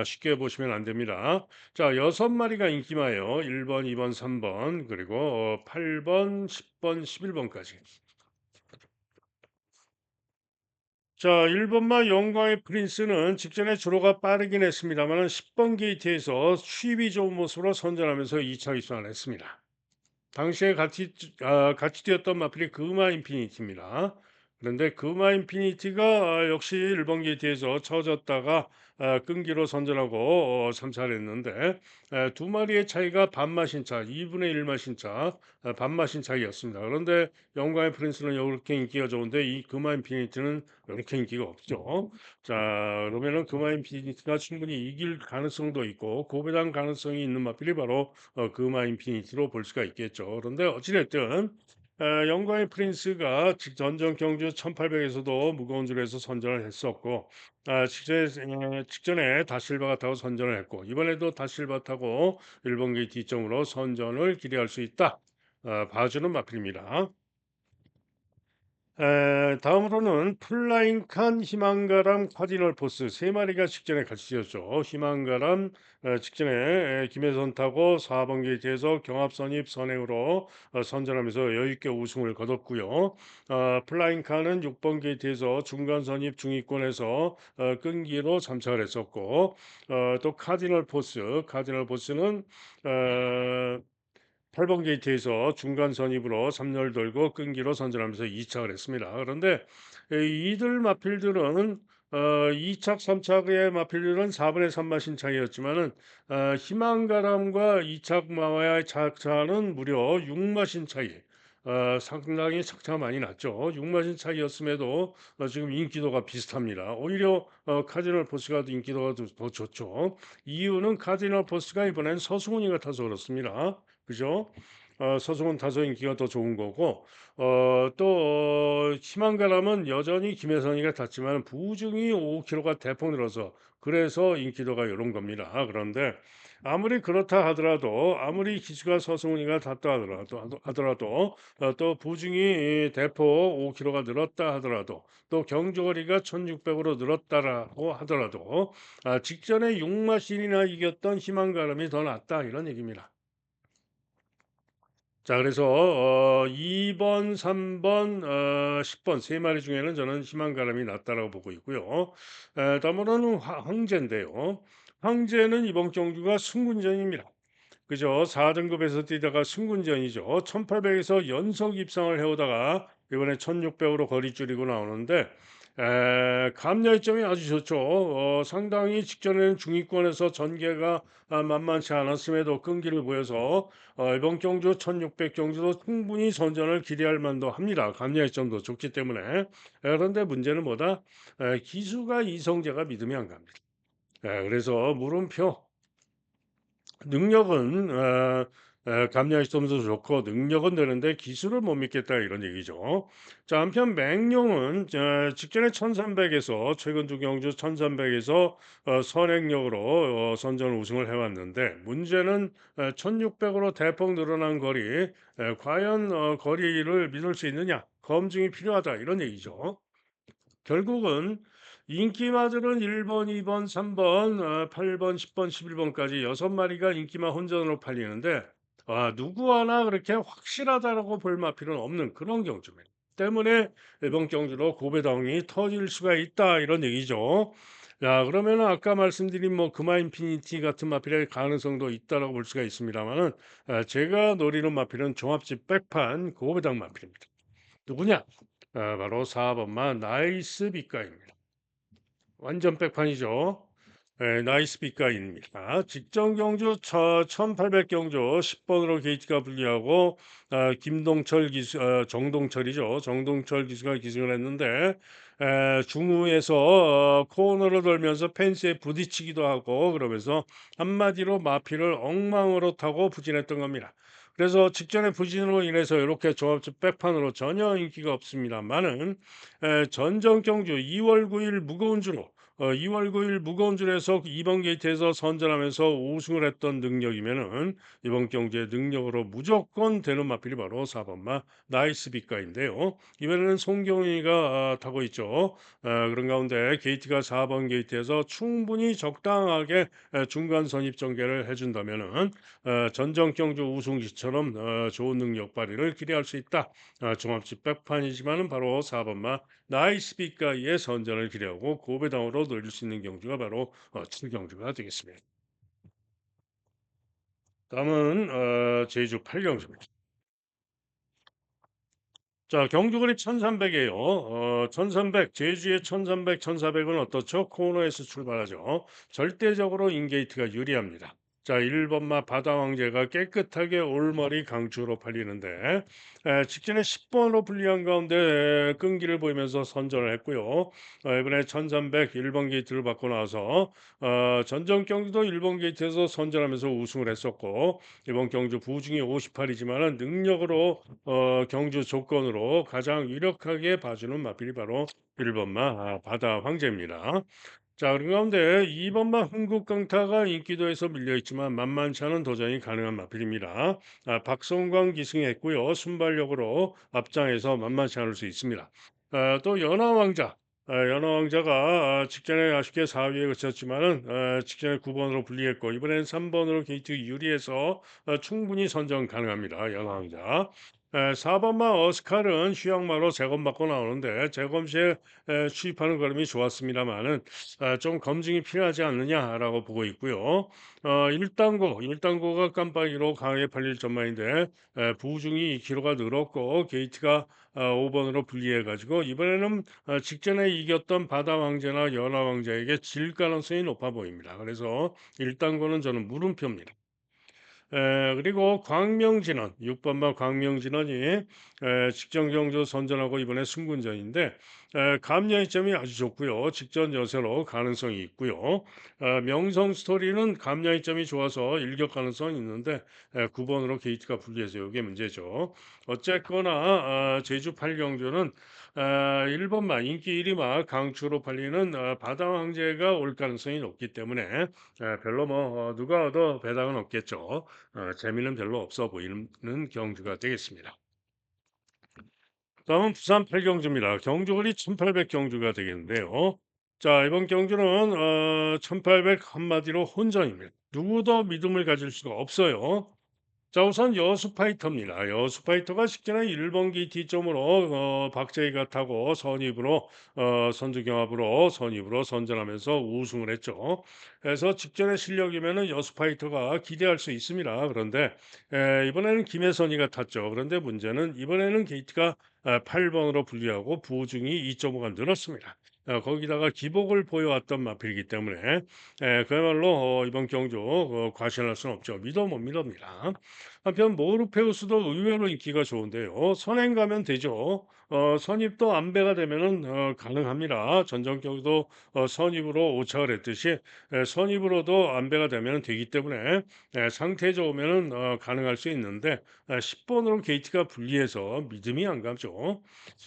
쉽게 보시면 안 됩니다. 자, 6마리가 인기마요. 1번, 2번, 3번, 그리고 8번, 10번, 11번까지. 자, 1번마 영광의 프린스는 직전에 주로가 빠르긴 했습니다만 10번 게이트에서 수입이 좋은 모습으로 선전하면서 2차 입상을 했습니다. 당시에 같이 뛰었던 마필이 그마 인피니티입니다. 그런데 그마 인피니티가 역시 1번 게이트에서 처졌다가 끈기로 선전하고 참사를 했는데 두 마리의 차이가 반마신 차, 2분의 1마신 차, 반마신 차이였습니다. 그런데 영광의 프린스는 이렇게 인기가 좋은데 이 그마 인피니티는 이렇게 인기가 없죠. 자, 그러면은 그마 인피니티가 충분히 이길 가능성도 있고 고배당 가능성이 있는 마필이 바로 그마 인피니티로 볼 수가 있겠죠. 그런데 어찌됐든 영광의 프린스가 전전 경주 1800에서도 무거운 줄에서 선전을 했었고 직전에 다실바가 타고 선전을 했고 이번에도 다실바 타고 일본 게이트 뒷점으로 선전을 기대할 수 있다. 봐주는 마필입니다. 다음으로는 플라잉칸, 희망가람, 카디널 포스 세 마리가 직전에 같이 뛰었죠. 희망가람 직전에 김혜선 타고 4번 게이트에서 경합선입 선행으로 선전하면서 여유 있게 우승을 거뒀고요. 플라잉칸은 6번 게이트에서 중간 선입 중위권에서 끈기로 잠착을 했었고 또 카디널 포스는 어 8번 게이트에서 중간 선입으로 3열 돌고 끈기로 선전하면서 2착을 했습니다. 그런데 이들 마필들은 2착, 3착의 마필들은 4분의 3마신 차이였지만은 희망가람과 2착 마와의 차는 무려 6마신 차이. 상당히 차가 많이 났죠. 6마신 차이였음에도 지금 인기도가 비슷합니다. 오히려 카디널 포스가 인기도가 더 좋죠. 이유는 카디널 포스가 이번엔 서승훈이가 타서 그렇습니다. 그죠? 서승훈 타서 인기가 더 좋은 거고 또 희망가람은 여전히 김혜선이가 탔지만 부중이 5kg가 대폭 늘어서 그래서 인기도가 요런 겁니다. 그런데 아무리 그렇다 하더라도 아무리 기수가 서승훈이가 탔다 하더라도 또 부중이 대폭 5kg가 늘었다 하더라도 또 경주거리가 1600으로 늘었다라고 하더라도 직전에 6마신이나 이겼던 희망가람이 더 낫다 이런 얘기입니다. 자 그래서 2 번, 3번 10번 세 마리 중에는 저는 희망가람이 낫다라고 보고 있고요. 다음으로는 황 황제인데요. 황제는 이번 경주가 승군전입니다. 그죠. 4 등급에서 뛰다가 승군전이죠. 1800에서 연속 입상을 해 오다가 이번에 1600 으로 거리 줄이고 나오는데 감야이점이 아주 좋죠. 상당히 직전에는 중위권에서 전개가 만만치 않았음에도 끈기를 보여서 이번 경주 1600 경주도 충분히 선전을 기대할 만도 합니다. 감야이점도 좋기 때문에. 그런데 문제는 뭐다? 기수가 이성재가 믿음이 안 갑니다. 그래서 물음표 능력은 감량시 점수 좋고 능력은 되는데 기술을 못 믿겠다 이런 얘기죠. 자 한편 맹룡은 직전에 1300에서 최근 두 경주 1300에서 선행력으로 선전 우승을 해왔는데 문제는 1600으로 대폭 늘어난 거리 과연 거리를 믿을 수 있느냐 검증이 필요하다 이런 얘기죠. 결국은 인기마들은 1 번, 2 번, 3번 8 번, 10번, 11 번까지 6 마리가 인기마 혼전으로 팔리는데 누구 하나 그렇게 확실하다라고 볼 마필은 없는 그런 경주입니다. 때문에 이번 경주로 고배당이 터질 수가 있다 이런 얘기죠. 자 그러면은 아까 말씀드린 뭐 금화 인피니티 같은 마필의 가능성도 있다라고 볼 수가 있습니다만은 제가 노리는 마필은 종합집 백판 고배당 마필입니다. 누구냐? 바로 4 번만 나이스 빛깔입니다. 완전 백판이죠. 나이스 빛깔입니다. 직전 경주 1800 경주 10번으로 게이트가 불리하고 김동철 기수 정동철이죠. 정동철 기수가 기승을 했는데 중후에서 코너를 돌면서 펜스에 부딪히기도 하고 그러면서 한마디로 마피를 엉망으로 타고 부진했던 겁니다. 그래서 직전에 부진으로 인해서 이렇게 조합집 백판으로 전혀 인기가 없습니다만은 전정 경주 2월 9일 무거운 주로 2월 9일 무거운 줄에서 2번 게이트에서 선전하면서 우승을 했던 능력이면은 이번 경기의 능력으로 무조건 되는 마필이 바로 4번마 나이스 빛가인데요. 이번에는 송경희가 타고 있죠. 그런 가운데 게이트가 4번 게이트에서 충분히 적당하게 중간 선입 전개를 해준다면은 전정 경주 우승시처럼 좋은 능력 발휘를 기대할 수 있다. 종합집 백판이지만은 바로 4번마 나이스 빛가이의 선전을 기대하고 고배당으로 늘릴 수 있는 경주가 바로 7경주가 되겠습니다. 다음은 제주 8경주입니다. 자, 경주거리 1300이에요. 1300, 제주의 1300, 1400은 어떻죠? 코너에서 출발하죠. 절대적으로 인게이트가 유리합니다. 자, 1번마 바다왕제가 깨끗하게 올머리 강추로 팔리는데 직전에 10번으로 불리한 가운데 끈기를 보이면서 선전을 했고요. 이번에 1300 1번 게이트를 받고 나서 전전 경기도 1번 게이트에서 선전하면서 우승을 했었고 이번 경주 부중이 58이지만은 능력으로 경주 조건으로 가장 유력하게 봐주는 마필이 바로 1번마 바다 황제입니다. 자, 그런 가운데 2번만 흥국 강타가 인기도에서 밀려있지만 만만치 않은 도전이 가능한 마필입니다. 박성광 기승했고요. 순발력으로 앞장에서 만만치 않을 수 있습니다. 또 연하왕자. 연하왕자가 직전에 아쉽게 4위에 그쳤지만은 직전에 9번으로 불리했고 이번엔 3번으로 게이트 유리해서 충분히 선정 가능합니다. 연하왕자. 4번마 어스칼은 휴양마로 재검받고 나오는데 재검 시에 취입하는 걸음이 좋았습니다만은 좀 검증이 필요하지 않느냐라고 보고 있고요. 1단고가 깜빡이로 강하게 팔릴 전망인데 부중이 2km가 늘었고 게이트가 5번으로 분리해가지고 이번에는 직전에 이겼던 바다 왕제나 연하 왕자에게 질 가능성이 높아 보입니다. 그래서 1단고는 저는 물음표입니다. 그리고 광명진원 6번마 광명진원이 직전 경주 선전하고 이번에 승군전인데 감량이점이 아주 좋고요. 직전 여세로 가능성이 있고요. 명성 스토리는 감량이점이 좋아서 일격 가능성이 있는데 9번으로 게이트가 불리해서 이게 문제죠. 어쨌거나 제주 8경주는 1번마 인기 1위마 강추로 팔리는 바다 황제가 올 가능성이 높기 때문에 별로 뭐 누가 얻어 배당은 없겠죠. 재미는 별로 없어 보이는 경주가 되겠습니다. 다음은 부산 8경주입니다. 경주거리 1800 경주가 되겠는데요. 자, 이번 경주는 1800 한마디로 혼전입니다. 누구도 믿음을 가질 수가 없어요. 자, 우선 여수 파이터입니다. 여수 파이터가 직전에 1번기 D점으로 박재희가 타고 선두경합으로 선입으로 선전하면서 우승을 했죠. 그래서 직전의 실력이면은 여수 파이터가 기대할 수 있습니다. 그런데 이번에는 김혜선이가 탔죠. 그런데 문제는 이번에는 게이트가 8번으로 분리하고 부중이 2.5가 늘었습니다. 거기다가 기복을 보여왔던 마필이기 때문에 그야말로 이번 경주 과신할 수는 없죠. 믿어 못 믿습니다. 한편 모르페우스도 의외로 인기가 좋은데요. 선행 가면 되죠. 선입도 안배가 되면은 가능합니다. 전전 경기도 선입으로 오차를 했듯이 선입으로도 안배가 되면 되기 때문에 상태 좋으면은 가능할 수 있는데 10번으로 게이트가 불리해서 믿음이 안 가죠.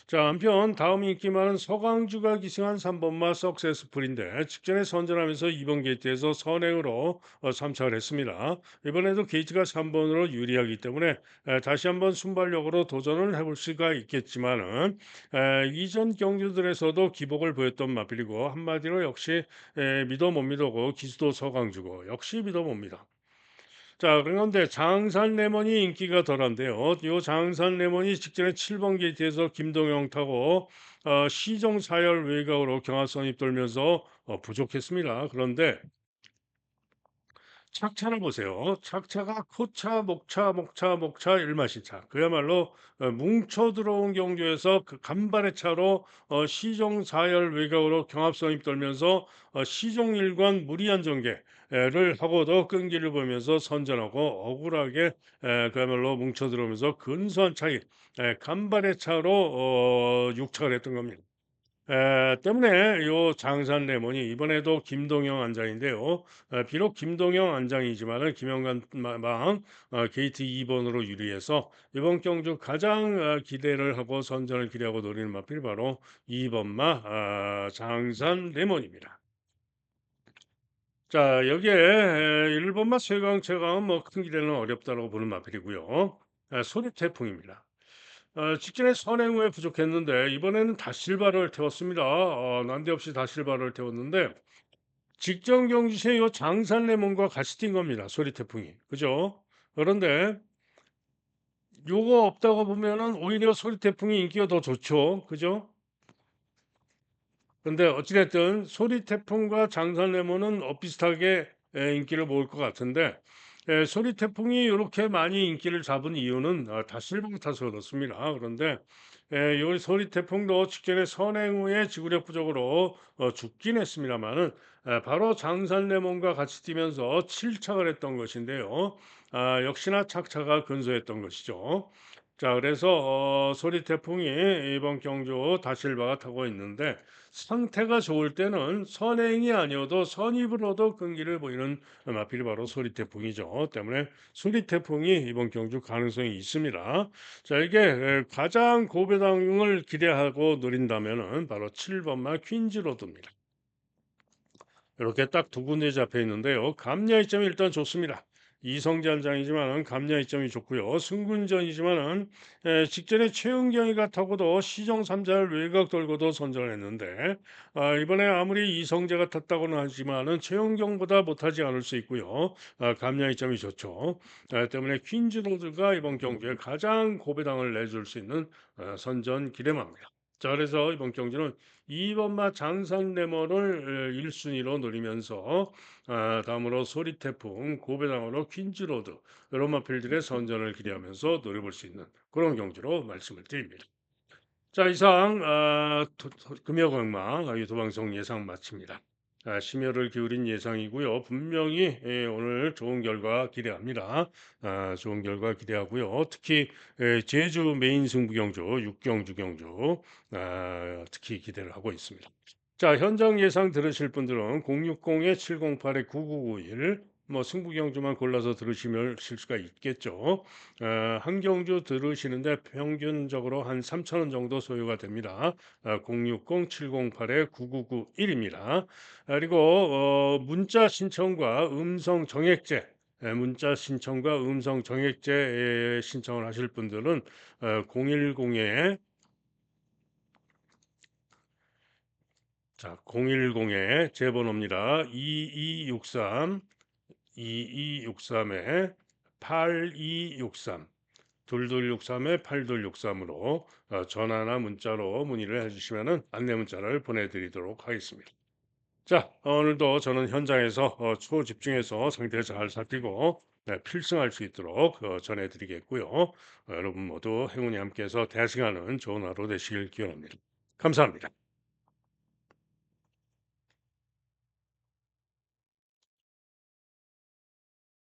자, 한편 다음 인기 많은 서강주가 기승한 3번마 석세스풀인데 직전에 선전하면서 2번 게이트에서 선행으로 3착을 했습니다. 이번에도 게이트가 3번으로 유리하기 때문에 다시 한번 순발력으로 도전을 해볼 수가 있겠지만은 이전 경주들에서도 기복을 보였던 마필이고 한마디로 역시 믿어 못 믿어고 기수도 서강주고 역시 믿어 못 믿어. 자, 그런데 장산 레몬이 인기가 덜한데요. 요 장산 레몬이 직전에 7번 게이트에서 김동영 타고 시정 사열 외곽으로 경합선입 돌면서 부족했습니다. 그런데 착차를 보세요. 착차가 코차, 목차, 목차, 목차, 일마시차. 그야말로 뭉쳐 들어온 경주에서 그 간발의 차로 시종 4열 외곽으로 경합선입 돌면서 시종 일관 무리한 전개를 하고도 끈기를 보면서 선전하고 억울하게 그야말로 뭉쳐 들어오면서 근소한 차이, 간발의 차로 6착을 했던 겁니다. 때문에 요 장산 레몬이 이번에도 김동영 안장인데요. 비록 김동영 안장이지만은 김영관 방 게이트 2번으로 유리해서 이번 경주 가장 기대를 하고 선전을 기대하고 노리는 마필이 바로 2번마 장산 레몬입니다. 자, 여기에 1번마 최강 최강은 뭐 큰 기대는 어렵다고 보는 마필이고요. 소리 태풍입니다. 직전에 선행 후에 부족했는데 이번에는 다실바를 태웠습니다. 난데없이 다실바를 태웠는데 직전 경기시에 요 장산 레몬과 같이 뛴 겁니다. 소리 태풍이. 그죠? 그런데 요거 없다고 보면은 오히려 소리 태풍이 인기가 더 좋죠. 그죠? 근데 어찌 됐든 소리 태풍과 장산 레몬은 비슷하게 인기를 모을 것 같은데 소리 태풍이 이렇게 많이 인기를 잡은 이유는 다실버 타서 그렇습니다. 그런데 요 소리 태풍도 직전에 선행 후에 지구력 부족으로 죽긴 했습니다마는 바로 장산 레몬과 같이 뛰면서 7착을 했던 것인데요. 역시나 착차가 근소했던 것이죠. 자, 그래서 소리 태풍이 이번 경주 다실바가 타고 있는데 상태가 좋을 때는 선행이 아니어도 선입으로도 끈기를 보이는 마필이 바로 소리 태풍이죠. 때문에 소리 태풍이 이번 경주 가능성이 있습니다. 자, 이게 가장 고배당을 기대하고 노린다면은 바로 7번마 퀸즈로드입니다. 이렇게 딱 두 군데 잡혀 있는데요. 감야 이점이 일단 좋습니다. 이성장장이지만은 감야 이점이 좋고요. 승군전이지만은 직전에 최은경이가 타고도 시정 3자를 외곽 돌고도 선전을 했는데 이번에 아무리 이성재가 탔다고는 하지만은 최은경보다 못하지 않을 수 있고요. 감야 이점이 좋죠. 때문에 퀸즈로드가 이번 경기에 가장 고배당을 내줄 수 있는 선전 기대마입니다. 자, 그래서 이번 경기는 2번마 장산 레머를 1순위로 노리면서 다음으로 소리태풍, 고배당으로 퀸즈로드, 이런 마필들의 선전을 기대하면서 노려볼 수 있는 그런 경기로 말씀을 드립니다. 자, 이상 금요강마 유도방송 예상 마칩니다. 심혈을 기울인 예상이고요. 분명히 오늘 좋은 결과 기대합니다. 좋은 결과 기대하고요. 특히 제주 메인 승부 경주, 육경주 경주 특히 기대를 하고 있습니다. 자, 현장 예상 들으실 분들은 060-708-9991 뭐 승부 경주만 골라서 들으시면 실 수가 있겠죠. 한 경주 들으시는데 평균적으로 한 3,000원 정도 소요가 됩니다. 060-708-9991입니다. 그리고 문자 신청과 음성 정액제 문자 신청과 음성 정액제 신청을 하실 분들은 010에 자, 010에 제 번호입니다. 2263에 8263 2263에 8263으로 전화나 문자로 문의를 해주시면 안내 문자를 보내드리도록 하겠습니다. 자, 오늘도 저는 현장에서 초집중해서 상태를 잘 살피고 필승할 수 있도록 전해드리겠고요. 여러분 모두 행운이 함께해서 대승하는 좋은 하루 되시길 기원합니다. 감사합니다.